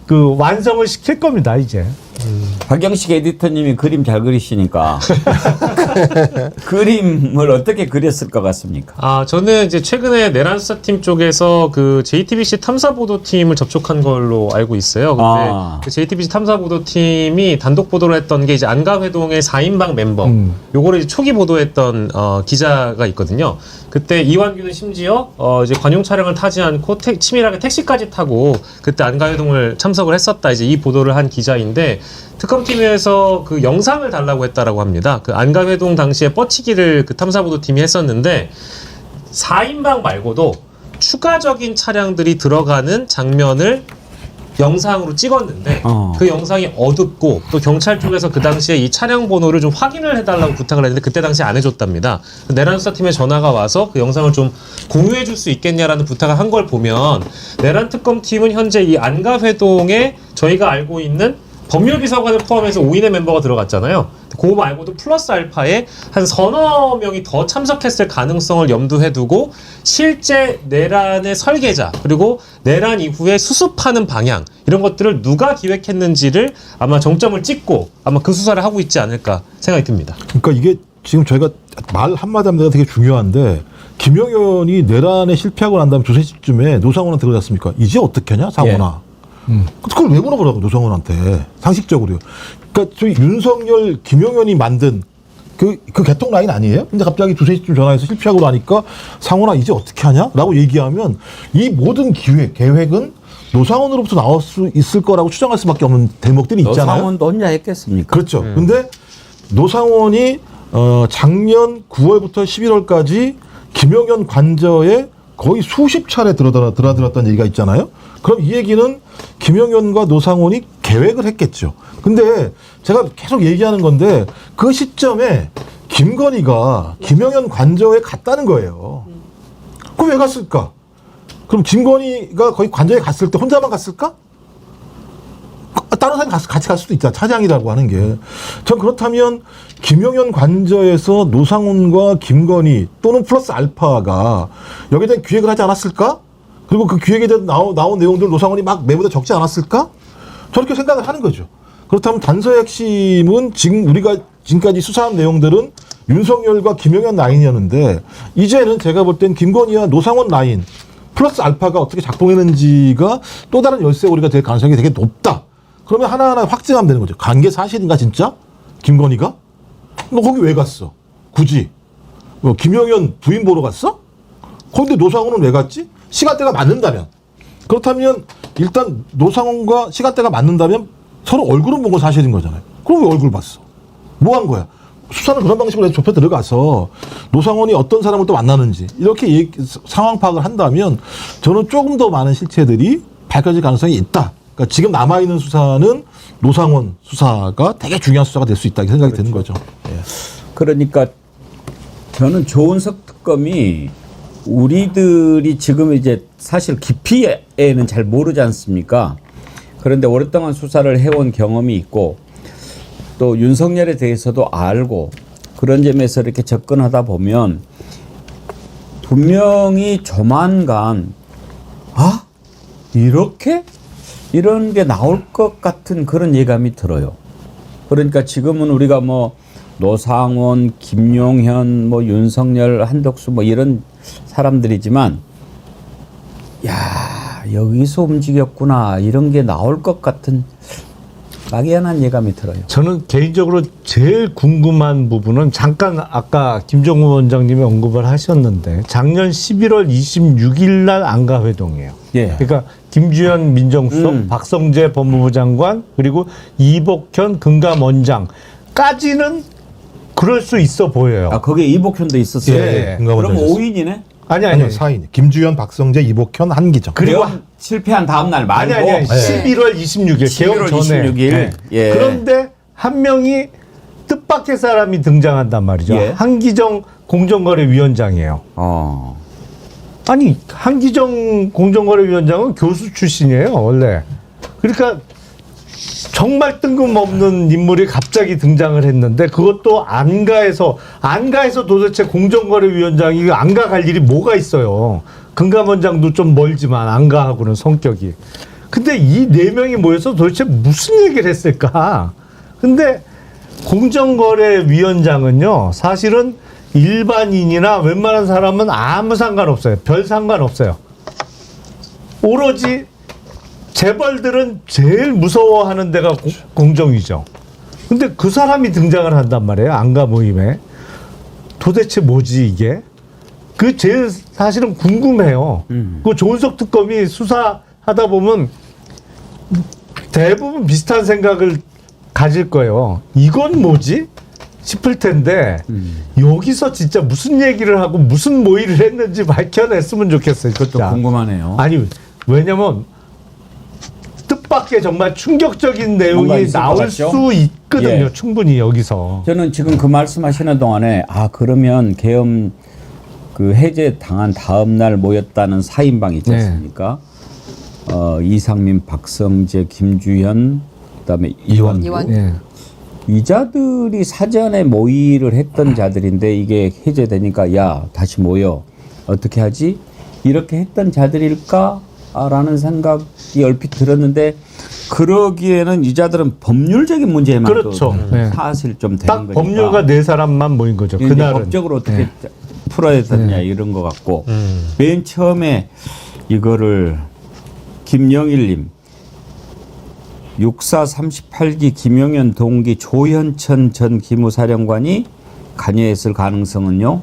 완성을 시킬 겁니다, 이제. 박영식 에디터님이 그림 잘 그리시니까 그림을 어떻게 그렸을 것 같습니까? 저는 이제 최근에 내란 수사팀 쪽에서 그 JTBC 탐사보도팀을 접촉한 걸로 알고 있어요. 근데 그 JTBC 탐사보도팀이 단독 보도를 했던 게 이제 안가회동의 4인방 멤버, 요거를 이제 초기 보도했던 기자가 있거든요. 그때 이완규는 심지어 이제 관용 차량을 타지 않고 치밀하게 택시까지 타고 그때 안가회동을 참석을 했었다. 이제 이 보도를 한 기자인데 특검팀에서 그 영상을 달라고 했다라고 합니다. 그 안가회동 당시에 뻗치기를 그 탐사보도팀이 했었는데 4인방 말고도 추가적인 차량들이 들어가는 장면을 영상으로 찍었는데 그 영상이 어둡고 또 경찰 쪽에서 그 당시에 이 차량 번호를 좀 확인을 해달라고 부탁을 했는데 그때 당시에 안 해줬답니다. 내란 수사팀에 전화가 와서 그 영상을 좀 공유해 줄 수 있겠냐라는 부탁을 한 걸 보면 내란 특검팀은 현재 이 안가회동에 저희가 알고 있는 법률비서관을 포함해서 5인의 멤버가 들어갔잖아요. 그거 말고도 플러스 알파에 한 서너 명이 더 참석했을 가능성을 염두에 두고 실제 내란의 설계자 그리고 내란 이후에 수습하는 방향 이런 것들을 누가 기획했는지를 아마 정점을 찍고 아마 그 수사를 하고 있지 않을까 생각이 듭니다. 그러니까 이게 지금 저희가 말 한마디 한마디가 되게 중요한데 김영현이 내란에 실패하고 난 다음에 2-3시쯤에 노상원한테 그러지 않습니까? 이제 어떻게 하냐 상원아. 그걸 왜 물어보라고 노상원한테 상식적으로요. 그러니까 저희 윤석열, 김용현이 만든 그 개통 라인 아니에요? 근데 갑자기 2-3시쯤 전화해서 실패하고 나니까 상원아 이제 어떻게 하냐? 라고 얘기하면 이 모든 계획은 노상원으로부터 나올 수 있을 거라고 추정할 수밖에 없는 대목들이 있잖아요. 노상원도 혼자 했겠습니까? 그렇죠. 근데 노상원이 작년 9월부터 11월까지 김용현 관저에 거의 수십 차례 드나들었다는 얘기가 있잖아요. 그럼 이 얘기는 김용현과 노상원이 계획을 했겠죠. 근데 제가 계속 얘기하는 건데 그 시점에 김건희가 김용현 관저에 갔다는 거예요. 그럼 왜 갔을까? 그럼 김건희가 거기 관저에 갔을 때 혼자만 갔을까? 다른 사람이 같이 갈 수도 있잖아. 차장이라고 하는 게. 전 그렇다면 김용현 관저에서 노상훈과 김건희 또는 플러스 알파가 여기에 대한 기획을 하지 않았을까? 그리고 그 기획에 대해 나온 내용들 노상훈이 막 내보다 적지 않았을까? 저렇게 생각을 하는 거죠. 그렇다면 단서의 핵심은 지금 우리가 지금까지 수사한 내용들은 윤석열과 김용현 라인이었는데 이제는 제가 볼 땐 김건희와 노상원 라인 플러스 알파가 어떻게 작동했는지가 또 다른 열쇠고리가 될 가능성이 되게 높다. 그러면 하나하나 확증하면 되는 거죠. 관계 사실인가 진짜? 김건희가? 너 거기 왜 갔어? 굳이? 김용현 부인 보러 갔어? 거기데 노상원은 왜 갔지? 시간대가 맞는다면. 그렇다면 일단 노상원과 시간대가 맞는다면 서로 얼굴은 본 건 사실인 거잖아요. 그럼 왜 얼굴 봤어? 뭐 한 거야? 수사는 그런 방식으로 좁혀 들어가서 노상원이 어떤 사람을 또 만나는지 이렇게 상황 파악을 한다면 저는 조금 더 많은 실체들이 밝혀질 가능성이 있다. 그러니까 지금 남아있는 수사는 노상원 수사가 되게 중요한 수사가 될 수 있다. 이렇게 생각이 드는 거죠. 예. 그러니까 저는 조은석 특검이 우리들이 지금 이제 사실 깊이에는 잘 모르지 않습니까? 그런데 오랫동안 수사를 해온 경험이 있고 또 윤석열에 대해서도 알고 그런 점에서 이렇게 접근하다 보면 분명히 조만간 이렇게? 이런 게 나올 것 같은 그런 예감이 들어요. 그러니까 지금은 우리가 뭐 노상원, 김용현, 뭐 윤석열, 한덕수 뭐 이런 사람들이지만 여기서 움직였구나 이런 게 나올 것 같은 막연한 예감이 들어요. 저는 개인적으로 제일 궁금한 부분은 잠깐 아까 김정우 원장님이 언급을 하셨는데 작년 11월 26일 날 안가회동이에요. 예. 그러니까 김주현 민정수석, 박성재 법무부 장관 그리고 이복현 금감원장까지는 그럴 수 있어 보여요. 거기에 이복현도 있었어요. 예. 그럼 5인이네? 아니. 4인. 김주현, 박성재, 이복현, 한기정. 그리고 실패한 다음 날 말고. 아니. 11월 26일 개헌 전에. 26일. 예. 그런데 한 명이 뜻밖의 사람이 등장한단 말이죠. 예. 한기정 공정거래위원장이에요. 아니 한기정 공정거래위원장은 교수 출신이에요 원래. 그러니까 정말 뜬금없는 인물이 갑자기 등장을 했는데 그것도 안가에서 도대체 공정거래위원장이 안가 갈 일이 뭐가 있어요. 금감원장도 좀 멀지만 안가하고는 성격이. 근데 이 4명이 모여서 도대체 무슨 얘기를 했을까? 근데 공정거래위원장은요, 사실은 일반인이나 웬만한 사람은 아무 상관없어요. 별 상관없어요. 오로지 재벌들은 제일 무서워하는 데가 공정위죠. 근데 그 사람이 등장을 한단 말이에요. 안가 모임에. 도대체 뭐지 이게? 그 제일 사실은 궁금해요. 그 조은석 특검이 수사하다 보면 대부분 비슷한 생각을 가질 거예요. 이건 뭐지? 싶을 텐데 여기서 진짜 무슨 얘기를 하고 무슨 모의를 했는지 밝혀냈으면 좋겠어요. 그것도 궁금하네요. 아니 왜냐면 뜻밖의 정말 충격적인 내용이 나올 수 있거든요. 예. 충분히 여기서. 저는 지금 그 말씀하시는 동안에 그러면 계엄 그 해제 당한 다음 날 모였다는 4인방 있지 않습니까? 이상민, 박성재, 김주현, 그다음에 이완. 예. 이 자들이 사전에 모의를 했던 자들인데 이게 해제되니까 야 다시 모여 어떻게 하지? 이렇게 했던 자들일까? 라는 생각이 얼핏 들었는데 그러기에는 이 자들은 법률적인 문제에만 그렇죠. 사실 좀 되는 딱 거니까. 법률가 4사람만 모인 거죠. 그날은. 법적으로 어떻게 풀어야 되느냐 이런 것 같고 맨 처음에 이거를 김영일님 64 38기 김용현 동기 조현천 전 기무사령관이 관여했을 가능성은요.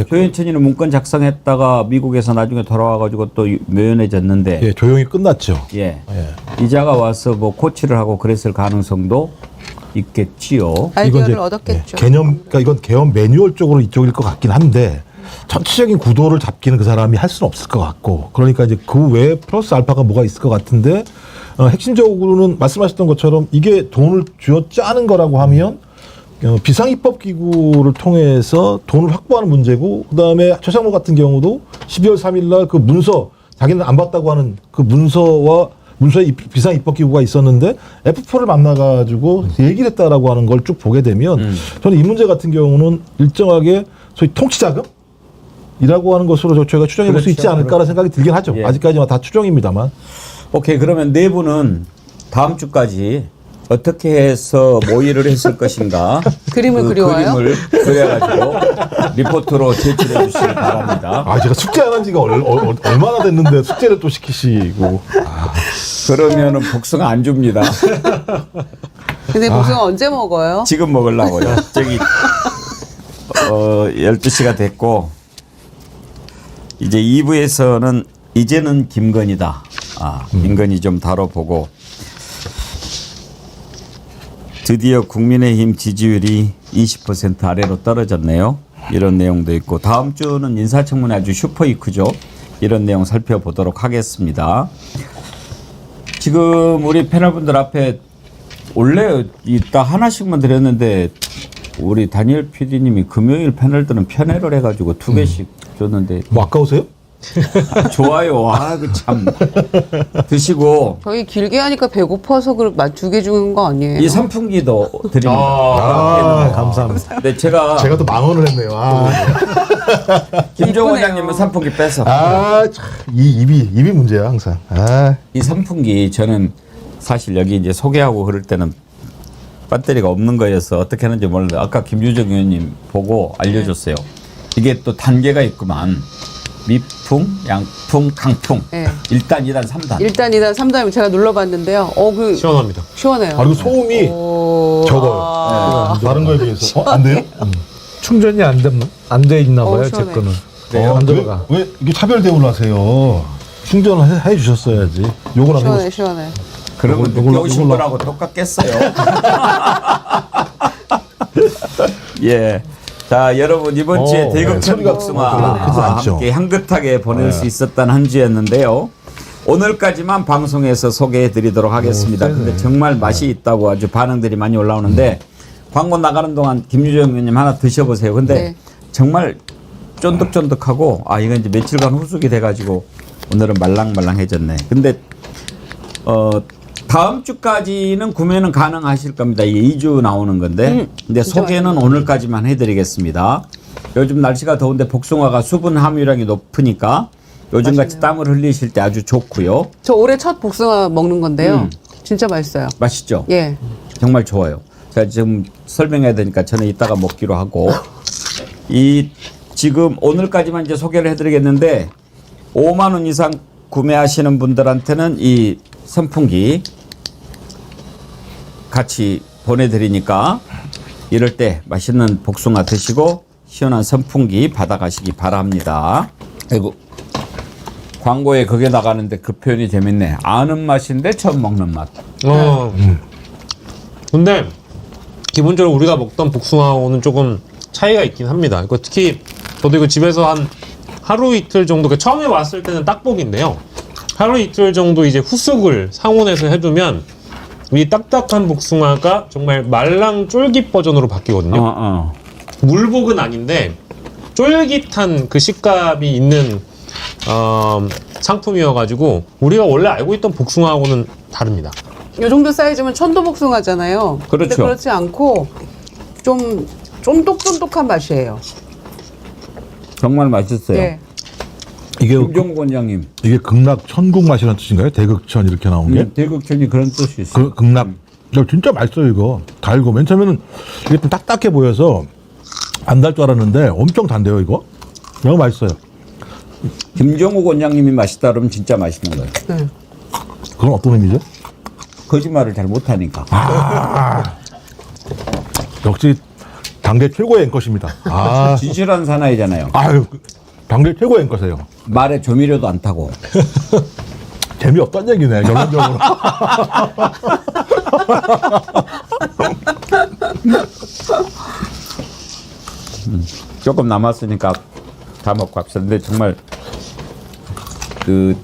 조현천이는 문건 작성했다가 미국에서 나중에 돌아와가지고 또 묘연해졌는데. 예, 조용히 끝났죠. 예. 이자가 와서 뭐 코치를 하고 그랬을 가능성도 있겠지요. 아이디어를 얻었겠죠. 그러니까 이건 계엄 매뉴얼 쪽으로 이쪽일 것 같긴 한데 전체적인 구도를 잡기는 그 사람이 할 수는 없을 것 같고 그러니까 이제 그 외에 플러스 알파가 뭐가 있을 것 같은데 핵심적으로는 말씀하셨던 것처럼 이게 돈을 쥐어 짜는 거라고 하면 비상입법기구를 통해서 돈을 확보하는 문제고 그다음에 최상무 같은 경우도 12월 3일 날 그 문서 자기는 안 봤다고 하는 그 문서에 비상입법기구가 있었는데 F4를 만나가지고 얘기를 했다라고 하는 걸 쭉 보게 되면 저는 이 문제 같은 경우는 일정하게 소위 통치자금이라고 하는 것으로 저희가 추정해 볼 수 있지 않을까라는 생각이 들긴 하죠. 예. 아직까지는 다 추정입니다만. 오케이. 그러면 네 분은 다음 주까지 어떻게 해서 모의를 했을 것인가 그림을 그려와요? 그림을 그려가지고 리포트로 제출해 주시기 바랍니다. 제가 숙제 안 한 지가 얼마나 됐는데 숙제를 또 시키시고. 그러면은 복숭아 안 줍니다. 근데 복숭아 언제 먹어요? 지금 먹으려고요. 저기 12시가 됐고 이제 2부에서는 이제는 김건희다. 김건희 좀 다뤄보고 드디어 국민의힘 지지율이 20% 아래로 떨어졌네요. 이런 내용도 있고 다음 주는 인사청문회 아주 슈퍼이크죠. 이런 내용 살펴보도록 하겠습니다. 지금 우리 패널분들 앞에 원래 이따 하나씩만 드렸는데 우리 다니엘 PD님이 금요일 패널들은 편애를 해가지고 2개씩 줬는데 뭐 아까우세요? 좋아요. 그 참 드시고 저희 길게 하니까 배고파서 그 2개 주는 거 아니에요? 이 선풍기도 드립니다. 감사합니다. 네, 제가 또 망언을 했네요. 김종호 원장님은 선풍기 뺏어. 이 입이 문제야 항상. 이 선풍기 저는 사실 여기 이제 소개하고 그럴 때는 배터리가 없는 거여서 어떻게 하는지 몰랐는데 아까 김유정 의원님 보고 알려줬어요. 이게 또 단계가 있구만. 미풍, 양풍, 강풍. 네. 1단, 2단, 3단. 1단, 2단, 3단 제가 눌러봤는데요. 시원합니다. 시원해요. 그리고 소음이 적어요. 다른 거에 비해서. 안 돼요? 충전이 안 돼 있나 봐요. 제 시원해. 거는. 안 들어가. 왜 이게 차별 대우를 하세요? 충전을 해 주셨어야지. 요거랑 시원해. 그러면 늦게 오신 거라고 똑같겠어요. 예. 자, 여러분 이번 주에 대극천 복숭아 함께 향긋하게 보낼 수 있었던 한 주였는데요. 오늘까지만 방송에서 소개해드리도록 하겠습니다. 근데 정말 맛이 있다고 아주 반응들이 많이 올라오는데 광고 나가는 동안 김유정 의원님 하나 드셔보세요. 근데 정말 쫀득쫀득하고 이건 이제 며칠간 후숙이 돼가지고 오늘은 말랑말랑해졌네. 근데 다음 주까지는 구매는 가능하실 겁니다. 이게 2주 나오는 건데. 근데 소개는 오늘까지만 해드리겠습니다. 요즘 날씨가 더운데 복숭아가 수분 함유량이 높으니까 요즘같이 땀을 흘리실 때 아주 좋고요. 저 올해 첫 복숭아 먹는 건데요. 진짜 맛있어요. 맛있죠? 예. 정말 좋아요. 제가 지금 설명해야 되니까 저는 이따가 먹기로 하고 이 지금 오늘까지만 이제 소개를 해드리겠는데 5만 원 이상 구매하시는 분들한테는 이 선풍기 같이 보내드리니까 이럴 때 맛있는 복숭아 드시고 시원한 선풍기 받아가시기 바랍니다. 아이고 광고에 그게 나가는데 그 표현이 재밌네. 아는 맛인데 처음 먹는 맛. 근데 기본적으로 우리가 먹던 복숭아하고는 조금 차이가 있긴 합니다. 이거 특히 저도 이거 집에서 한 하루 이틀 정도, 처음에 왔을 때는 딱복인데요. 하루 이틀 정도 이제 후숙을 상온에서 해두면 이 딱딱한 복숭아가 정말 말랑 쫄깃 버전으로 바뀌거든요. 물복은 아닌데 쫄깃한 그 식감이 있는 상품이어가지고 우리가 원래 알고 있던 복숭아하고는 다릅니다. 이 정도 사이즈면 천도 복숭아잖아요. 그렇죠. 근데 그렇지 않고 좀 쫀득쫀득한 맛이에요. 정말 맛있어요. 네. 이게 김종국 원장님. 이게 극락 천국 맛이라는 뜻인가요? 대극천 이렇게 나온 게? 대극천이 그런 뜻이 있어요. 극락. 진짜 맛있어요 이거. 달고 맨 처음에는 이게 좀 딱딱해 보여서 안 달 줄 알았는데 엄청 단데요 이거. 너무 맛있어요. 김종국 원장님이 맛있다 그러면 진짜 맛있는 거예요. 네. 그건 어떤 의미죠? 거짓말을 잘 못하니까. 역시 당대 최고의 앵커십니다. 진실한 사나이잖아요. 아유, 당대 최고의 앵커세요. 말에 조미료도 안 타고. 재미없단 얘기네, 결론적으로. 조금 남았으니까 다 먹고 합시다. 근데 정말 그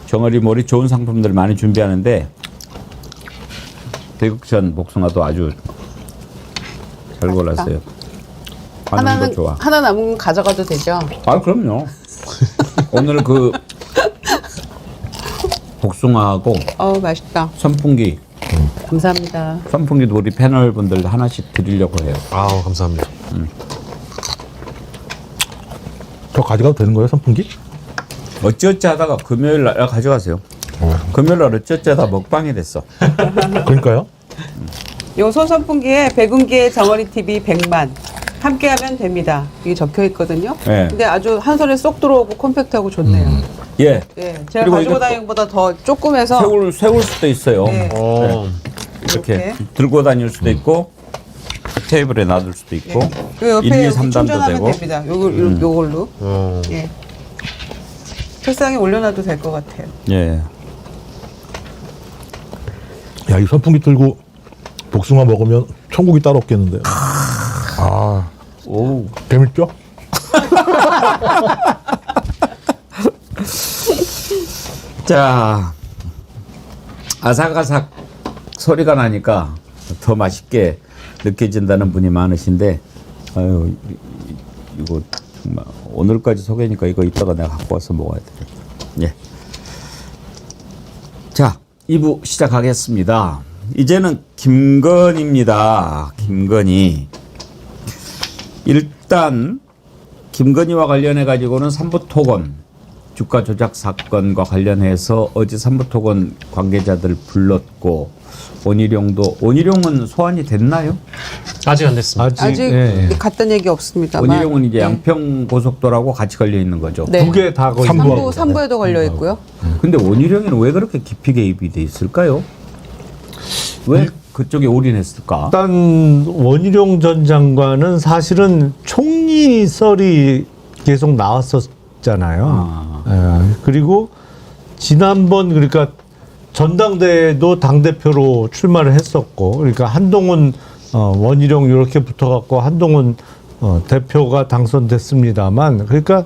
정어리 몰이 좋은 상품들 많이 준비하는데 대극천 복숭아도 아주 잘 골랐어요. 반응도 좋아. 하나 남은 건 가져가도 되죠? 아 그럼요. 오늘 그 복숭아하고 맛있다. 선풍기. 감사합니다. 선풍기도 우리 패널 분들 하나씩 드리려고 해요. 아우 감사합니다. 저 가져가도 되는 거예요, 선풍기? 어찌어찌 하다가 금요일 날 가져가세요. 금요일 날 어찌어찌 하다 먹방이 됐어. 그러니까요. 요 손선풍기에 백운기의 정어리 TV 100만 함께하면 됩니다. 이게 적혀 있거든요. 네. 근데 아주 한 손에 쏙 들어오고 컴팩트하고 좋네요. 예. 예, 제가 가지고 다니는 것보다 더 조그매서 세울 수도 있어요. 네. 네. 이렇게 들고 다닐 수도 있고 테이블에 놔둘 수도 있고 그 옆에 1, 2, 이렇게 3단도 충전하면 되고 됩니다. 요걸로. 예. 책상에 올려놔도 될 것 같아요. 예. 야, 이 선풍기 들고 복숭아 먹으면 천국이 따로 없겠는데. 오. 재밌죠? 자, 아삭아삭 소리가 나니까 더 맛있게 느껴진다는 분이 많으신데, 아유, 이거 정말 오늘까지 소개니까 이거 이따가 내가 갖고 와서 먹어야 돼요. 예. 자, 2부 시작하겠습니다. 이제는 김건희입니다. 김건희. 일단 김건희와 관련해 가지고는 삼부토건 주가 조작 사건과 관련해서 어제 삼부토건 관계자들 불렀고 원희룡은 소환이 됐나요? 아직 안 됐습니다. 아직 갔던 얘기 없습니다만. 원희룡은 이제 양평 고속도로하고 같이 걸려 있는 거죠. 네. 두 개 다 걸려. 3부에도 걸려 있고요. 근데 원희룡이는 왜 그렇게 깊이 개입이 돼 있을까요? 왜 그쪽에 올인했을까? 일단 원희룡 전 장관은 사실은 총리 썰이 계속 나왔었잖아요. 예, 그리고 지난번 그러니까 전당대회도 당대표로 출마를 했었고, 그러니까 한동훈 원희룡 이렇게 붙어갖고 한동훈 대표가 당선됐습니다만, 그러니까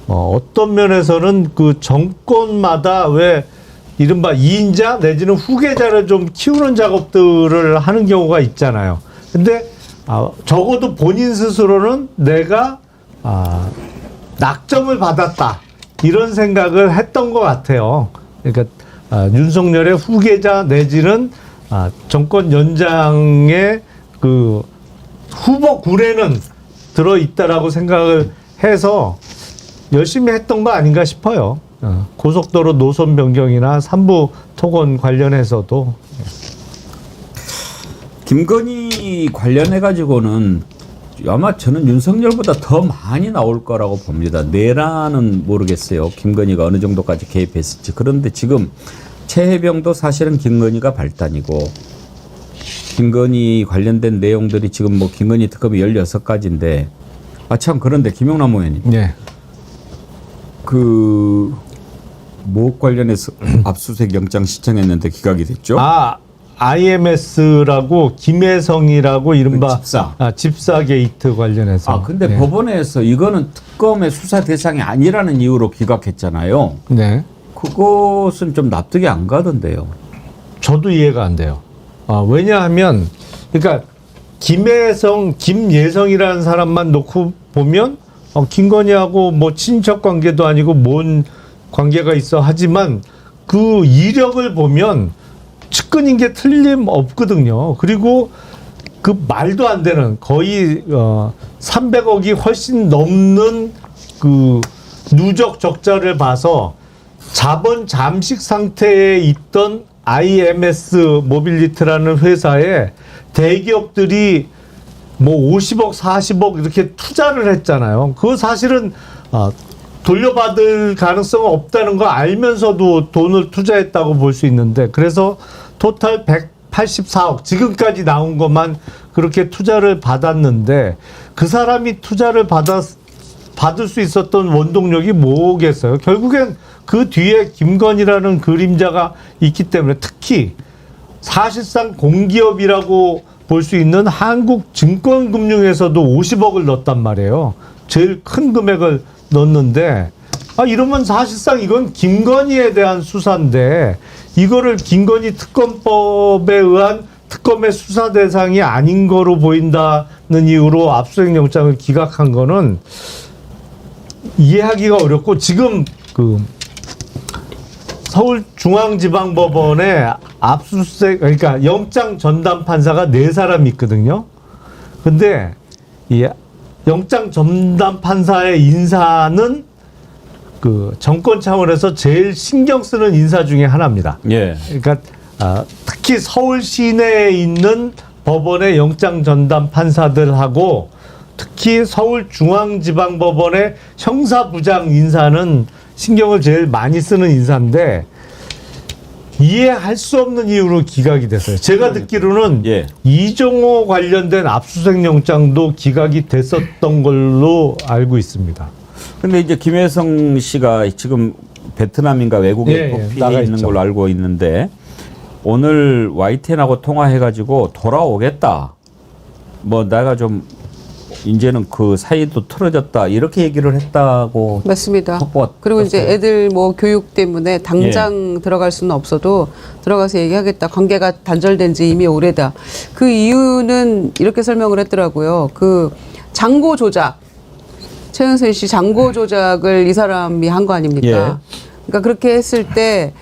어떤 면에서는 그 정권마다 왜 이른바 2인자 내지는 후계자를 좀 키우는 작업들을 하는 경우가 있잖아요. 근데 적어도 본인 스스로는 내가 낙점을 받았다 이런 생각을 했던 것 같아요. 그러니까 윤석열의 후계자 내지는 정권 연장의 그 후보 군에는 들어 있다라고 생각을 해서 열심히 했던 거 아닌가 싶어요. 고속도로 노선 변경이나 삼부 토건 관련해서도. 김건희 관련해 가지고는 아마 저는 윤석열보다 더 많이 나올 거라고 봅니다. 내란은 모르겠어요. 김건희가 어느 정도까지 개입했을지. 그런데 지금 최혜병도 사실은 김건희가 발단이고, 김건희 관련된 내용들이 지금 뭐 김건희 특검이 16가지인데, 아 참, 그런데 김용남 의원님. 네. 뭐 관련해서 압수수색 영장 신청했는데 기각이 됐죠? IMS라고 김혜성이라고 이른바 집사 게이트 관련해서. 근데 네. 법원에서 이거는 특검의 수사 대상이 아니라는 이유로 기각했잖아요. 네. 그것은 좀 납득이 안 가던데요. 저도 이해가 안 돼요. 왜냐하면, 그러니까 김예성이라는 사람만 놓고 보면 김건희하고 뭐 친척 관계도 아니고 뭔 관계가 있어 하지만 그 이력을 보면 측근인 게 틀림없거든요. 그리고 그 말도 안 되는 거의 300억이 훨씬 넘는 그 누적 적자를 봐서 자본 잠식 상태에 있던 IMS 모빌리티라는 회사에 대기업들이 뭐 50억, 40억 이렇게 투자를 했잖아요. 그거 사실은 돌려받을 가능성은 없다는 거 알면서도 돈을 투자했다고 볼 수 있는데, 그래서 토탈 184억 지금까지 나온 것만 그렇게 투자를 받았는데, 그 사람이 투자를 받을 수 있었던 원동력이 뭐겠어요? 결국엔 그 뒤에 김건희라는 그림자가 있기 때문에, 특히 사실상 공기업이라고 볼 수 있는 한국증권금융에서도 50억을 넣었단 말이에요. 제일 큰 금액을 넣었는데, 이러면 사실상 이건 김건희에 대한 수사인데, 이거를 김건희 특검법에 의한 특검의 수사 대상이 아닌 거로 보인다는 이유로 압수수색 영장을 기각한 거는 이해하기가 어렵고, 지금 그 서울중앙지방법원에 압수수색, 그러니까 영장 전담 판사가 4사람이 있거든요. 근데 이 영장 전담 판사의 인사는 그 정권 차원에서 제일 신경 쓰는 인사 중에 하나입니다. 예. 그러니까 특히 서울 시내에 있는 법원의 영장 전담 판사들하고 특히 서울중앙지방법원의 형사부장 인사는 신경을 제일 많이 쓰는 인사인데, 이해할 수 없는 이유로 기각이 됐어요. 제가 듣기로는 이종호 관련된 압수수색 영장도 기각이 됐었던 걸로 알고 있습니다. 근데 이제 김혜성 씨가 지금 베트남인가 외국에 나가 있는 걸로 알고 있는데, 오늘 YTN하고 통화해가지고 돌아오겠다. 뭐 내가 좀 이제는 그 사이도 틀어졌다 이렇게 얘기를 했다고. 맞습니다. 그리고 이제 애들 뭐 교육 때문에 당장 들어갈 수는 없어도 들어가서 얘기하겠다. 관계가 단절된 지 이미 오래다. 그 이유는 이렇게 설명을 했더라고요. 그 장고 조작, 최은순 씨 장고 조작을 이 사람이 한 거 아닙니까? 그러니까 그렇게 했을 때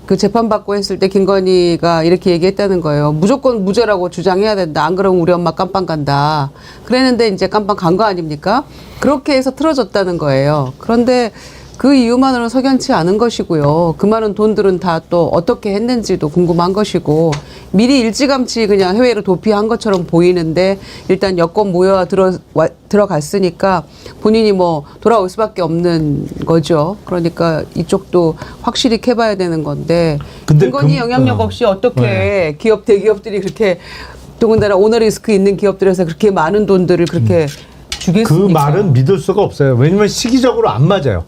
그 재판받고 했을 때 김건희가 이렇게 얘기했다는 거예요. 무조건 무죄라고 주장해야 된다. 안 그러면 우리 엄마 깜빵 간다. 그랬는데 이제 깜빵 간 거 아닙니까? 그렇게 해서 틀어졌다는 거예요. 그런데 그 이유만으로는 석연치 않은 것이고요. 그 많은 돈들은 다 또 어떻게 했는지도 궁금한 것이고, 미리 일찌감치 그냥 해외로 도피한 것처럼 보이는데 일단 여권 모여와 들어갔으니까 본인이 뭐 돌아올 수밖에 없는 거죠. 그러니까 이쪽도 확실히 캐봐야 되는 건데, 김건희 영향력 없이 어떻게 기업 대기업들이 그렇게, 더군다나 오너리스크 있는 기업들에서 그렇게 많은 돈들을 그렇게 주겠습니까? 그 말은 믿을 수가 없어요. 왜냐면 시기적으로 안 맞아요.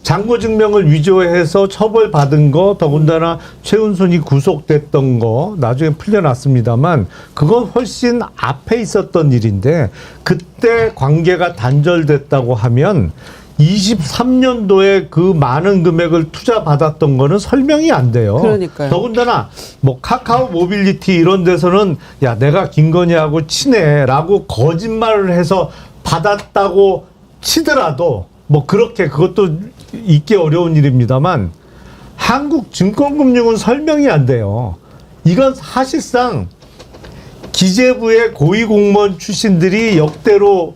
장고 증명을 위조해서 처벌받은 거, 더군다나 최은순이 구속됐던 거 나중에 풀려났습니다만, 그건 훨씬 앞에 있었던 일인데, 그때 관계가 단절됐다고 하면 23년도에 그 많은 금액을 투자받았던 거는 설명이 안 돼요. 그러니까요. 더군다나 뭐 카카오 모빌리티 이런 데서는 야, 내가 김건희하고 친해라고 거짓말을 해서 받았다고 치더라도 뭐 그렇게 그것도 있기 어려운 일입니다만, 한국증권금융은 설명이 안 돼요. 이건 사실상 기재부의 고위공무원 출신들이 역대로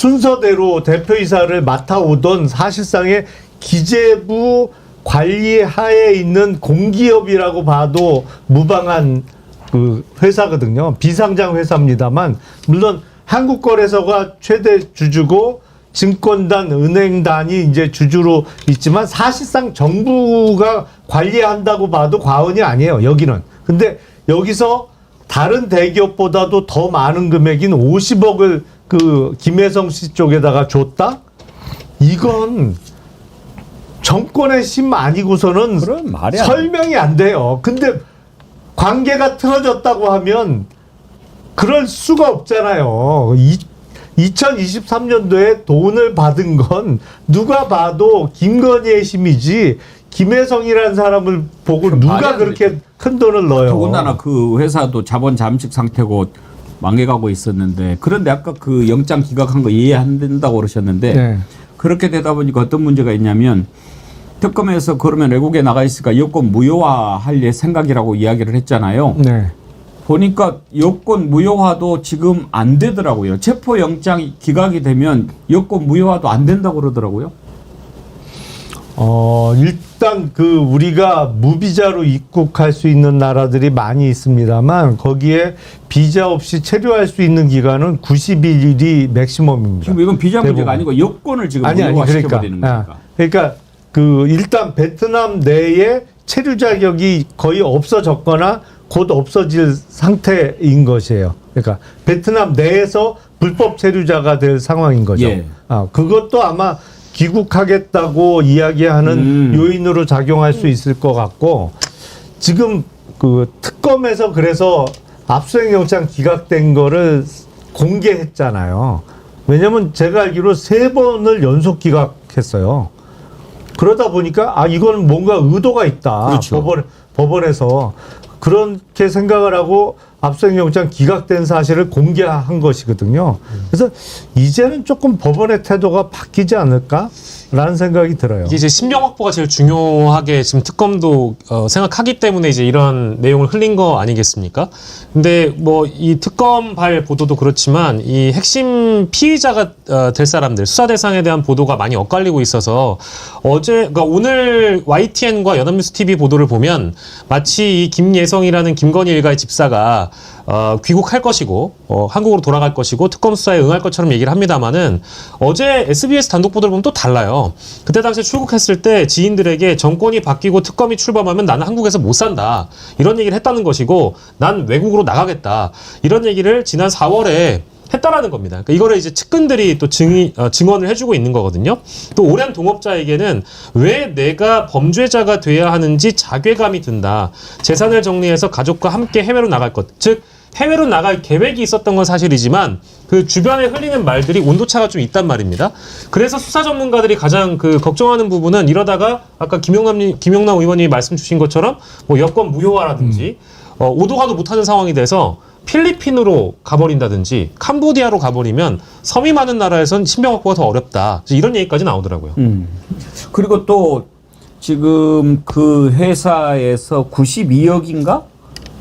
순서대로 대표이사를 맡아오던 사실상의 기재부 관리하에 있는 공기업이라고 봐도 무방한 그 회사거든요. 비상장 회사입니다만 물론 한국거래소가 최대 주주고 증권단, 은행단이 이제 주주로 있지만 사실상 정부가 관리한다고 봐도 과언이 아니에요. 여기는. 근데 여기서 다른 대기업보다도 더 많은 금액인 50억을 그 김혜성 씨 쪽에다가 줬다? 이건 정권의 심 아니고서는 설명이 안 돼요. 근데 관계가 틀어졌다고 하면 그럴 수가 없잖아요. 2023년도에 돈을 받은 건 누가 봐도 김건희의 힘이지 김혜성이라는 사람을 보고 누가 그렇게 큰 돈을 넣어요. 더군다나 그 회사도 자본 잠식 상태고 망해가고 있었는데 그런데 아까 그 영장 기각한 거 이해 안 된다고 그러셨는데 네. 그렇게 되다 보니까 어떤 문제가 있냐면 특검에서 그러면 외국에 나가 있으니까 여권 무효화할 생각이라고 이야기를 했잖아요. 네. 보니까 여권 무효화도 지금 안 되더라고요. 체포영장이 기각이 되면 여권 무효화도 안 된다고 그러더라고요. 일단 그 우리가 무비자로 입국할 수 있는 나라들이 많이 있습니다만 거기에 비자 없이 체류할 수 있는 기간은 90일이 맥시멈입니다. 지금 이건 비자 문제가 대부분. 아니고 여권을 지금 무효화시켜버리는 거니까. 그러니까 그 일단 베트남 내에 체류 자격이 거의 없어졌거나 곧 없어질 상태인 것이에요. 그러니까 베트남 내에서 불법 체류자가 될 상황인 거죠. 예. 그것도 아마 귀국하겠다고 이야기하는 요인으로 작용할 수 있을 것 같고 지금 그 특검에서 그래서 압수수색영장 기각된 거를 공개했잖아요. 왜냐면 제가 알기로 3번을 연속 기각했어요. 그러다 보니까 이건 뭔가 의도가 있다. 그렇죠. 법원에서 그렇게 생각을 하고 압수수색영장 기각된 사실을 공개한 것이거든요. 그래서 이제는 조금 법원의 태도가 바뀌지 않을까라는 생각이 들어요. 이게 이제 신병 확보가 제일 중요하게 지금 특검도 생각하기 때문에 이제 이런 내용을 흘린 거 아니겠습니까? 근데 뭐 이 특검발 보도도 그렇지만 이 핵심 피의자가 될 사람들 수사 대상에 대한 보도가 많이 엇갈리고 있어서 그러니까 오늘 YTN과 연합뉴스 TV 보도를 보면 마치 이 김예성이라는 김건희 일가의 집사가 귀국할 것이고 한국으로 돌아갈 것이고 특검 수사에 응할 것처럼 얘기를 합니다만은 어제 SBS 단독 보도를 보면 또 달라요. 그때 당시에 출국했을 때 지인들에게 정권이 바뀌고 특검이 출범하면 나는 한국에서 못 산다 이런 얘기를 했다는 것이고 난 외국으로 나가겠다 이런 얘기를 지난 4월에 했다라는 겁니다. 그러니까 이거를 이제 측근들이 또 증언을 해주고 있는 거거든요. 또 오랜 동업자에게는 왜 내가 범죄자가 돼야 하는지 자괴감이 든다. 재산을 정리해서 가족과 함께 해외로 나갈 것. 즉 해외로 나갈 계획이 있었던 건 사실이지만 그 주변에 흘리는 말들이 온도차가 좀 있단 말입니다. 그래서 수사 전문가들이 가장 그 걱정하는 부분은 이러다가 아까 김용남 의원이 말씀 주신 것처럼 뭐 여권 무효화라든지 오도 가도 못하는 상황이 돼서 필리핀으로 가버린다든지 캄보디아로 가버리면 섬이 많은 나라에선 신병 확보가 더 어렵다. 이런 얘기까지 나오더라고요. 그리고 또 지금 그 회사에서 92억인가?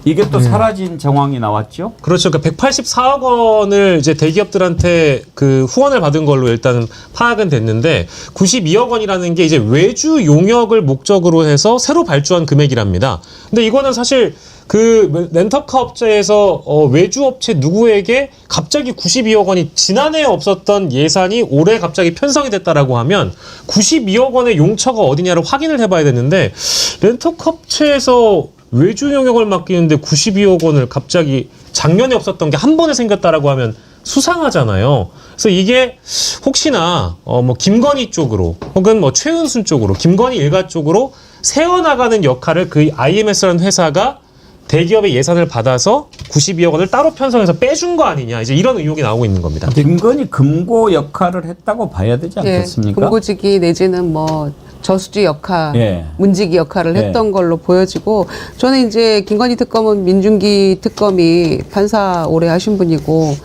이게 또 사라진 정황이 나왔죠? 그렇죠. 그러니까 184억 원을 이제 대기업들한테 그 후원을 받은 걸로 일단 파악은 됐는데 92억 원이라는 게 이제 외주 용역을 목적으로 해서 새로 발주한 금액이랍니다. 근데 이거는 사실 그 렌터카 업체에서 외주 업체 누구에게 갑자기 92억 원이 지난해에 없었던 예산이 올해 갑자기 편성이 됐다라고 하면 92억 원의 용처가 어디냐를 확인을 해봐야 되는데 렌터카 업체에서 외주 용역을 맡기는데 92억 원을 갑자기 작년에 없었던 게 한 번에 생겼다라고 하면 수상하잖아요. 그래서 이게 혹시나 뭐 김건희 쪽으로 혹은 뭐 최은순 쪽으로 김건희 일가 쪽으로 세워나가는 역할을 그 IMS라는 회사가 대기업의 예산을 받아서 92억 원을 따로 편성해서 빼준 거 아니냐 이제 이런 의혹이 나오고 있는 겁니다. 김건희 금고 역할을 했다고 봐야 되지 않겠습니까? 금고지기 내지는 뭐 저수지 역할, 문지기 역할을 했던 걸로 보여지고 저는 이제 김건희 특검은 민중기 특검이 판사 오래 하신 분이고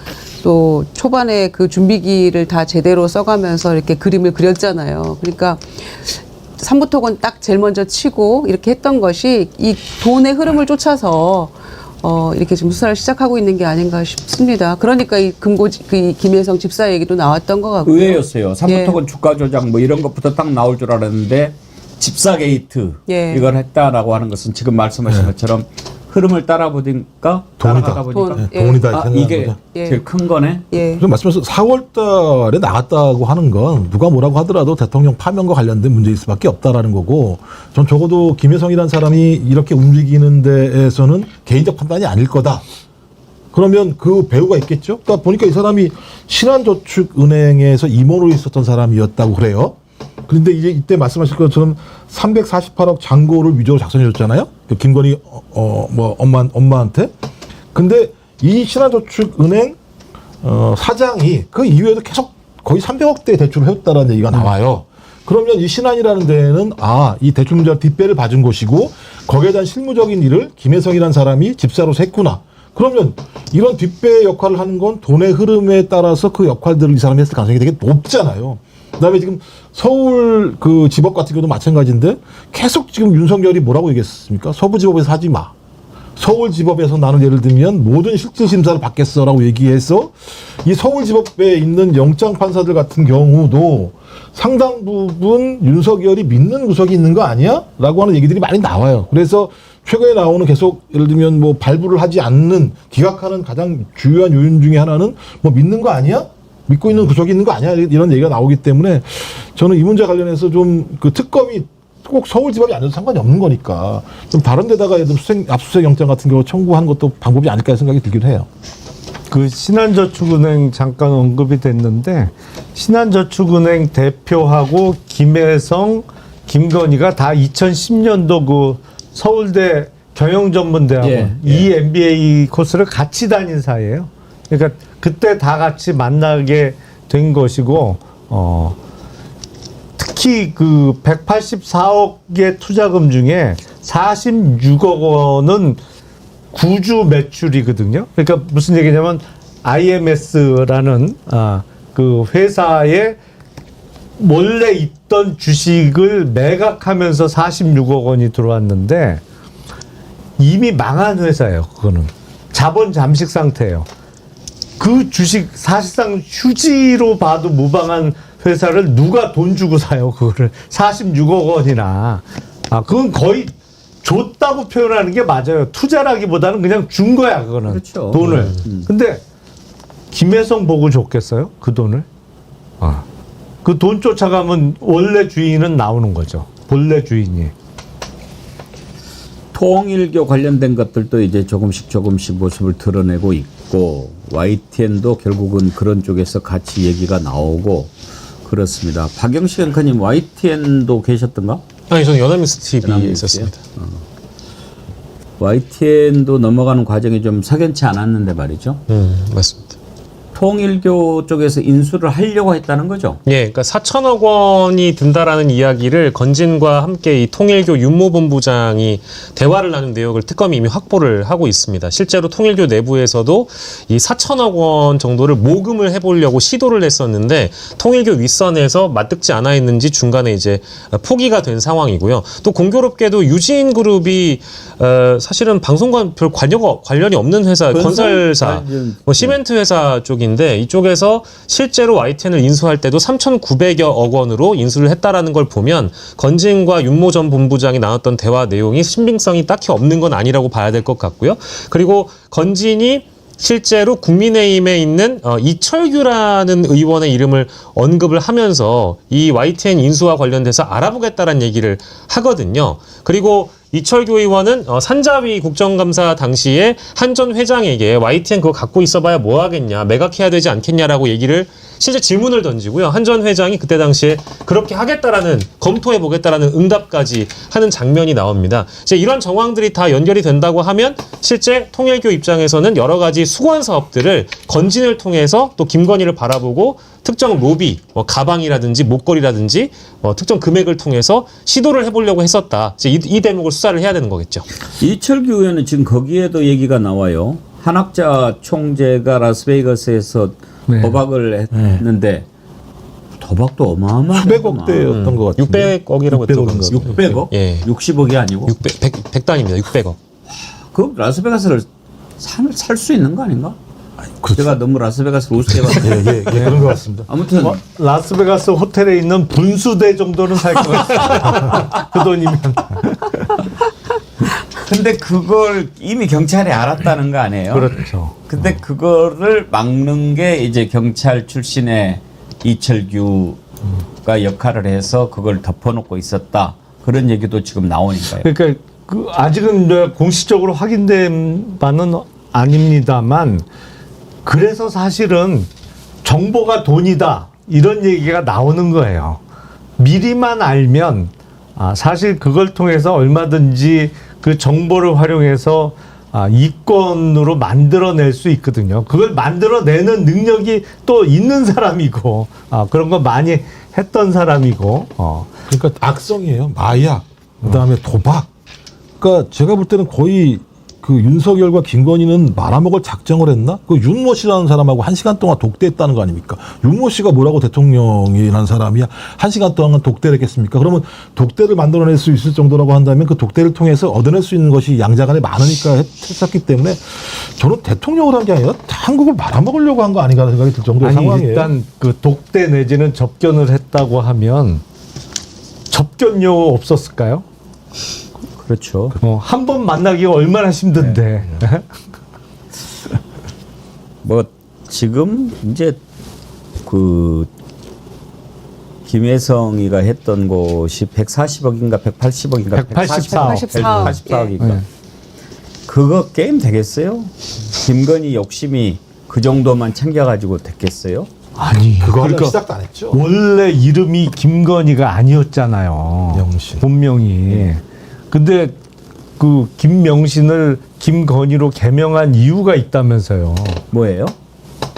또 초반에 그 준비기를 다 제대로 써가면서 이렇게 그림을 그렸잖아요. 그러니까 삼부토건 딱 제일 먼저 치고 이렇게 했던 것이 이 돈의 흐름을 쫓아서 이렇게 지금 수사를 시작하고 있는 게 아닌가 싶습니다. 그러니까 이 김혜성 집사 얘기도 나왔던 것 같고요. 의외였어요. 삼부토건 주가 조작 뭐 이런 것부터 딱 나올 줄 알았는데 집사 게이트 이걸 했다라고 하는 것은 지금 말씀하신 것처럼 흐름을 따라가다 보니까 돈이다. 이게 제일 큰 거네. 좀 말씀하신 4월 달에 나갔다고 하는 건 누가 뭐라고 하더라도 대통령 파면과 관련된 문제일 수밖에 없다라는 거고, 전 적어도 김혜성이라는 사람이 이렇게 움직이는 데에서는 개인적 판단이 아닐 거다. 그러면 그 배우가 있겠죠? 그러니까 보니까 이 사람이 신한저축은행에서 임원으로 있었던 사람이었다고 그래요. 그런데 이제 이때 말씀하실 것처럼 348억 잔고를 위조로 작성해 줬잖아요. 그 김건희 엄마한테. 근데 이 신한저축은행 사장이 그 이후에도 계속 거의 300억대 대출을 해왔다라는 얘기가 나와요. 그러면 이 신한이라는 데는 이 대출 문제가 뒷배를 봐준 곳이고 거기에 대한 실무적인 일을 김혜성이라는 사람이 집사로서 했구나. 그러면 이런 뒷배 역할을 하는 건 돈의 흐름에 따라서 그 역할들을 이 사람이 했을 가능성이 되게 높잖아요. 그다음에 지금 서울 그 지법 같은 경우도 마찬가지인데 계속 지금 윤석열이 뭐라고 얘기했습니까? 서부지법에서 하지 마. 서울지법에서 나는 예를 들면 모든 실질심사를 받겠어라고 얘기해서 이 서울지법에 있는 영장판사들 같은 경우도 상당 부분 윤석열이 믿는 구석이 있는 거 아니야? 라고 하는 얘기들이 많이 나와요. 그래서 최근에 나오는 계속 예를 들면 뭐 발부를 하지 않는 기각하는 가장 주요한 요인 중에 하나는 뭐 믿는 거 아니야? 믿고 있는 구석이 있는 거 아니야? 이런 얘기가 나오기 때문에 저는 이 문제 관련해서 좀 그 특검이 꼭 서울지법이 아니어도 상관이 없는 거니까 좀 다른 데다가 예를 들면 압수수색 영장 같은 경우 청구하는 것도 방법이 아닐까 생각이 들기도 해요. 그 신한저축은행 잠깐 언급이 됐는데 신한저축은행 대표하고 김혜성, 김건희가 다 2010년도 그 서울대 경영전문대학원 이 MBA 코스를 같이 다닌 사이예요. 그러니까 그때 다 같이 만나게 된 것이고 특히 그 184억의 투자금 중에 46억 원은 구주 매출이거든요. 그러니까 무슨 얘기냐면 IMS라는 그 회사에 원래 있던 주식을 매각하면서 46억 원이 들어왔는데 이미 망한 회사예요. 그거는 자본 잠식 상태예요. 그 주식 사실상 휴지로 봐도 무방한 회사를 누가 돈 주고 사요? 그거를 46억 원이나. 그건 거의 줬다고 표현하는 게 맞아요. 투자라기보다는 그냥 준 거야, 그거는. 그렇죠. 돈을. 근데 김혜성 보고 줬겠어요? 그 돈을? 그 돈 쫓아가면 원래 주인은 나오는 거죠. 본래 주인이. 통일교 관련된 것들도 이제 조금씩 모습을 드러내고 있고 YTN도 결국은 그런 쪽에서 같이 얘기가 나오고 그렇습니다. 박영식 앵커님 YTN도 계셨던가? 아니 저는 연합뉴스 TV에 있었습니다. YTN도 넘어가는 과정이 좀 석연치 않았는데 말이죠. 맞습니다. 통일교 쪽에서 인수를 하려고 했다는 거죠? 예, 그러니까 4천억 원이 든다라는 이야기를 건진과 함께 이 통일교 윤모본부장이 대화를 나눈 내역을 특검이 이미 확보를 하고 있습니다. 실제로 통일교 내부에서도 이 4천억 원 정도를 모금을 해보려고 시도를 했었는데 통일교 윗선에서 맞듣지 않아 있는지 중간에 이제 포기가 된 상황이고요. 또 공교롭게도 유진그룹이 사실은 방송과 별 관련이 없는 회사, 건설사, 뭐 시멘트 회사 쪽인데 이쪽에서 실제로 YTN을 인수할 때도 3,900여 원으로 인수를 했다라는 걸 보면 건진과 윤모 전 본부장이 나눴던 대화 내용이 신빙성이 딱히 없는 건 아니라고 봐야 될 것 같고요. 그리고 건진이 실제로 국민의힘에 있는 이철규라는 의원의 이름을 언급을 하면서 이 YTN 인수와 관련돼서 알아보겠다라는 얘기를 하거든요. 그리고 이철규 의원은 산자위 국정감사 당시에 한 전 회장에게 YTN 그거 갖고 있어봐야 뭐 하겠냐, 매각해야 되지 않겠냐라고 얘기를 실제 질문을 던지고요. 한 전 회장이 그때 당시에 그렇게 하겠다라는, 검토해보겠다라는 응답까지 하는 장면이 나옵니다. 이제 이런 정황들이 다 연결이 된다고 하면 실제 통일교 입장에서는 여러 가지 수건 사업들을 건진을 통해서 또 김건희를 바라보고 특정 로비, 가방이라든지 목걸이라든지 특정 금액을 통해서 시도를 해보려고 했었다. 이제 이 대목을 수사를 해야 되는 거겠죠. 이철규 의원은 지금 거기에도 얘기가 나와요. 한학자 총재가 라스베이거스에서 도박을 했는데 도박도 어마어마한 900억대였던 것 같은데. 600억이라고 했던 것 같습니다. 600억? 예. 60억이 아니고? 100단입니다. 600억. 그 라스베가스를 산을 살 수 있는 거 아닌가? 제가 너무 라스베가스를 우습게 예, 그런 것 같습니다. 아무튼 라스베가스 호텔에 있는 분수대 정도는 살 것 같습니다. 그 돈이면. 근데 그걸 이미 경찰이 알았다는 거 아니에요? 그렇죠. 근데 그거를 막는 게 이제 경찰 출신의 이철규가 역할을 해서 그걸 덮어놓고 있었다. 그런 얘기도 지금 나오니까요. 그러니까 그 아직은 이제 공식적으로 확인된 바는 아닙니다만 그래서 사실은 정보가 돈이다 이런 얘기가 나오는 거예요. 미리만 알면 사실 그걸 통해서 얼마든지 그 정보를 활용해서 이권으로 만들어낼 수 있거든요. 그걸 만들어내는 능력이 또 있는 사람이고 그런 거 많이 했던 사람이고 그러니까 악성이에요. 마약, 그다음에 도박. 그러니까 제가 볼 때는 거의 그 윤석열과 김건희는 말아먹을 작정을 했나? 그 윤모 씨라는 사람하고 1시간 동안 독대했다는 거 아닙니까? 윤모 씨가 뭐라고 대통령이라는 사람이야 1시간 동안 독대를 했겠습니까? 그러면 독대를 만들어낼 수 있을 정도라고 한다면 그 독대를 통해서 얻어낼 수 있는 것이 양자간에 많으니까 했었기 때문에 저는 대통령을 한 게 아니라 한국을 말아먹으려고 한 거 아닌가 생각이 들 정도의 상황이에요. 일단 그 독대 내지는 접견을 했다고 하면 접견료 없었을까요? 그렇죠. 한 번 만나기가 얼마나 힘든데. 뭐 지금 이제 그 김혜성이가 했던 곳이 140억인가 180억인가 184억인가 그거 게임 되겠어요? 김건희 욕심이 그 정도만 챙겨가지고 됐겠어요? 아니 그거 그러니까 시작도 안 했죠. 원래 이름이 김건희가 아니었잖아요. 명신. 본명이. 근데 그 김명신을 김건희로 개명한 이유가 있다면서요. 뭐예요?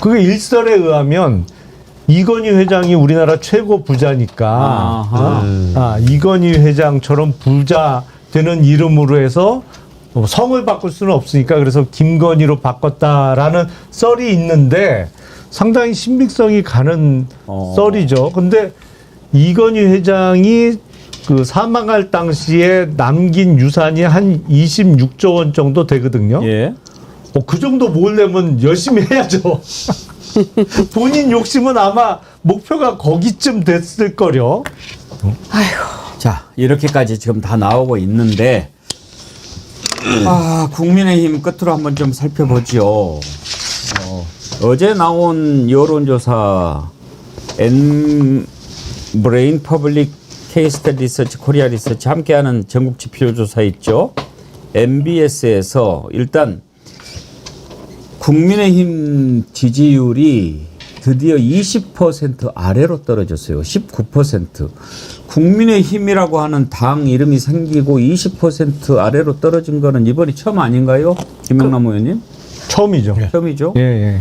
그게 일설에 의하면 이건희 회장이 우리나라 최고 부자니까 이건희 회장처럼 부자 되는 이름으로 해서 성을 바꿀 수는 없으니까 그래서 김건희로 바꿨다라는 썰이 있는데 상당히 신빙성이 가는 썰이죠. 근데 이건희 회장이 그 사망할 당시에 남긴 유산이 한 26조 원 정도 되거든요. 예. 그 정도 모으려면 열심히 해야죠. 본인 욕심은 아마 목표가 거기쯤 됐을 거려. 자, 이렇게까지 지금 다 나오고 있는데 국민의힘 끝으로 한번 좀 살펴보죠. 어제 나온 여론조사 브레인 퍼블릭 케이스터디 리서치 코리아 리서치 함께하는 전국 지표조사 있죠. MBS에서 일단 국민의힘 지지율이 드디어 20% 아래로 떨어졌어요. 19%. 국민의힘이라고 하는 당 이름이 생기고 20% 아래로 떨어진 거는 이번이 처음 아닌가요? 김영남 의원님? 처음이죠. 처음이죠. 예, 예.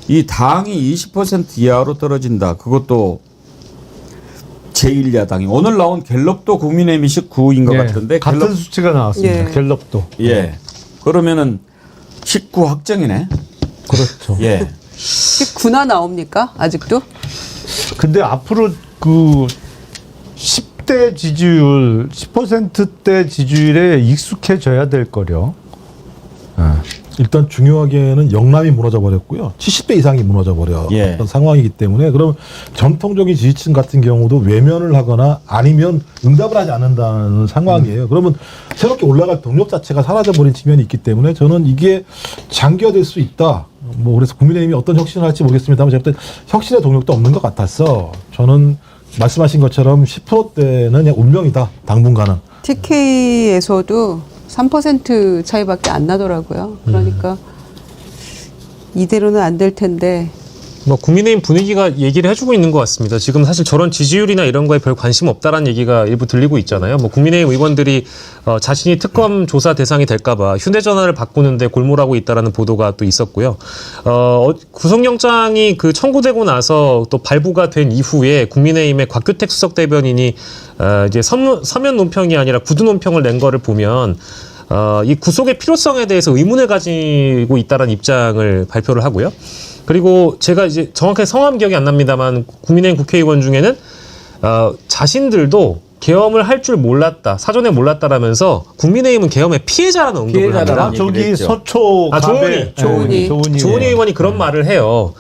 이 당이 20% 이하로 떨어진다. 그것도 제1야당이. 오늘 나온 갤럽도 국민의힘이 19인 것 같은데. 같은 수치가 나왔습니다. 갤럽도. 예. 그러면은 19 확정이네. 그렇죠. 예. 19나 나옵니까? 아직도? 근데 앞으로 그 10대 지지율, 10%대 지지율에 익숙해져야 될 거려. 일단 중요하게는 영남이 무너져 버렸고요. 70대 이상이 무너져 버렸던 상황이기 때문에 그럼 전통적인 지지층 같은 경우도 외면을 하거나 아니면 응답을 하지 않는다는 상황이에요. 그러면 새롭게 올라갈 동력 자체가 사라져 버린 측면이 있기 때문에 저는 이게 장기화될 수 있다. 뭐 그래서 국민의힘이 어떤 혁신을 할지 모르겠습니다만 제가 볼 때 혁신의 동력도 없는 것 같아서 저는 말씀하신 것처럼 10%대는 그냥 운명이다. 당분간은. TK에서도 3% 차이밖에 안 나더라고요. 그러니까 이대로는 안 될 텐데. 뭐 국민의힘 분위기가 얘기를 해주고 있는 것 같습니다. 지금 사실 저런 지지율이나 이런 거에 별 관심 없다라는 얘기가 일부 들리고 있잖아요. 뭐 국민의힘 의원들이 자신이 특검 조사 대상이 될까봐 휴대전화를 바꾸는데 골몰하고 있다라는 보도가 또 있었고요. 구속영장이 그 청구되고 나서 또 발부가 된 이후에 국민의힘의 곽규택 수석 대변인이 이제 서면 논평이 아니라 구두 논평을 낸 거를 보면 이 구속의 필요성에 대해서 의문을 가지고 있다라는 입장을 발표를 하고요. 그리고 제가 이제 정확하게 성함 기억이 안 납니다만 국민의힘 국회의원 중에는 자신들도 계엄을 할 줄 몰랐다, 사전에 몰랐다라면서 국민의힘은 계엄의 피해자라는 언급을 합니다. 저기 서초 조은희 의원이 그런 말을 해요.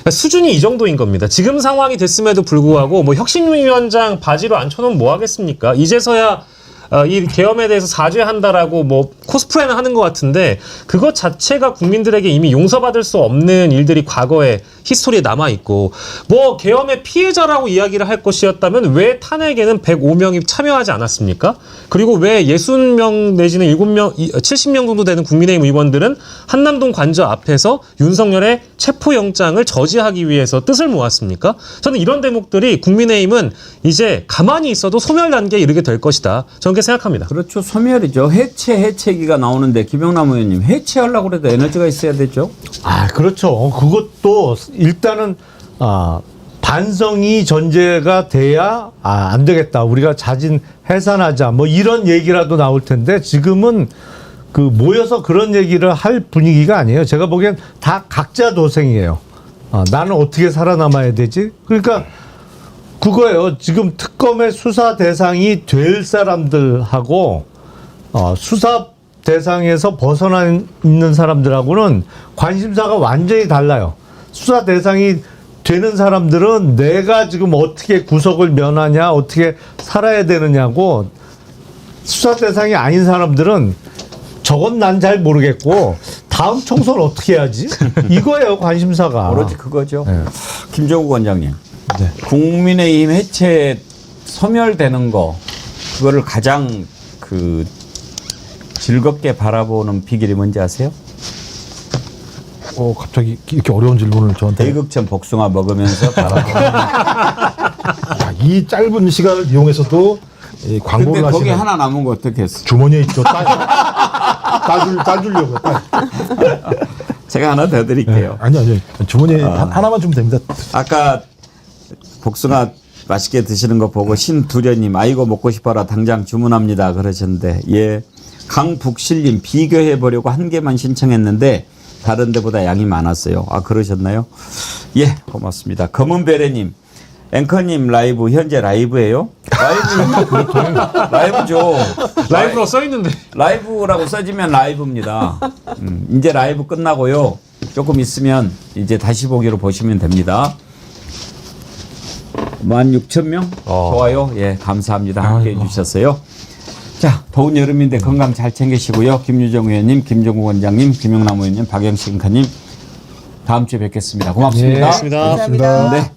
수준이 이 정도인 겁니다. 지금 상황이 됐음에도 불구하고 뭐 혁신위원장 바지로 앉혀놓으면 뭐 하겠습니까? 이제서야 이 계엄에 대해서 사죄한다라고 뭐 코스프레는 하는 것 같은데 그것 자체가 국민들에게 이미 용서받을 수 없는 일들이 과거에 히스토리에 남아있고 뭐 계엄의 피해자라고 이야기를 할 것이었다면 왜 탄핵에는 105명이 참여하지 않았습니까? 그리고 왜 60명 내지는 7명, 70명 정도 되는 국민의힘 의원들은 한남동 관저 앞에서 윤석열의 체포영장을 저지하기 위해서 뜻을 모았습니까? 저는 이런 대목들이 국민의힘은 이제 가만히 있어도 소멸 단계에 이르게 될 것이다. 저는 그렇게 생각합니다. 그렇죠. 소멸이죠. 해체기가 나오는데 김영남 의원님 해체하려고 그래도 에너지가 있어야 되죠. 아, 그렇죠. 그것도 일단은 반성이 전제가 돼야 안 되겠다. 우리가 자진 해산하자. 뭐 이런 얘기라도 나올 텐데 지금은 그 모여서 그런 얘기를 할 분위기가 아니에요. 제가 보기엔 다 각자 도생이에요. 나는 어떻게 살아남아야 되지? 그러니까 그거예요. 지금 특검의 수사 대상이 될 사람들하고 수사 대상에서 벗어나 있는 사람들하고는 관심사가 완전히 달라요. 수사 대상이 되는 사람들은 내가 지금 어떻게 구속을 면하냐, 어떻게 살아야 되느냐고, 수사 대상이 아닌 사람들은 저건 난 잘 모르겠고 다음 총선 어떻게 해야지? 이거예요, 관심사가. 오로지 그거죠. 네. 김종국 원장님. 네. 국민의힘 해체 소멸되는 거, 그거를 가장 그 즐겁게 바라보는 비결이 뭔지 아세요? 갑자기 이렇게 어려운 질문을 저한테. 대극점 복숭아 먹으면서 바라보는. 이 짧은 시간을 이용해서도 이 광고를 근데 거기 하시는. 하나 남은 거 어떻게 했어? 주머니에 있죠. 따주려고. 제가 하나 더 드릴게요. 아니요. 주머니에 하나만 주면 됩니다. 아까 복숭아 맛있게 드시는 거 보고 신두려님, 아이고 먹고 싶어라 당장 주문합니다 그러셨는데, 예. 강북실님, 비교해 보려고 한 개만 신청했는데 다른 데보다 양이 많았어요. 그러셨나요? 예, 고맙습니다. 검은베레님, 앵커님 라이브 현재 라이브예요? 라이브죠. 라이브로 써있는데. 라이브라고 써지면 라이브입니다. 이제 라이브 끝나고요. 조금 있으면 이제 다시 보기로 보시면 됩니다. 16,000명? 좋아요. 예, 감사합니다. 함께 해주셨어요. 자, 더운 여름인데 건강 잘 챙기시고요. 김유정 의원님, 김종국 원장님, 김영남 의원님, 박영식 앵커님, 다음 주에 뵙겠습니다. 고맙습니다. 고맙습니다. 네.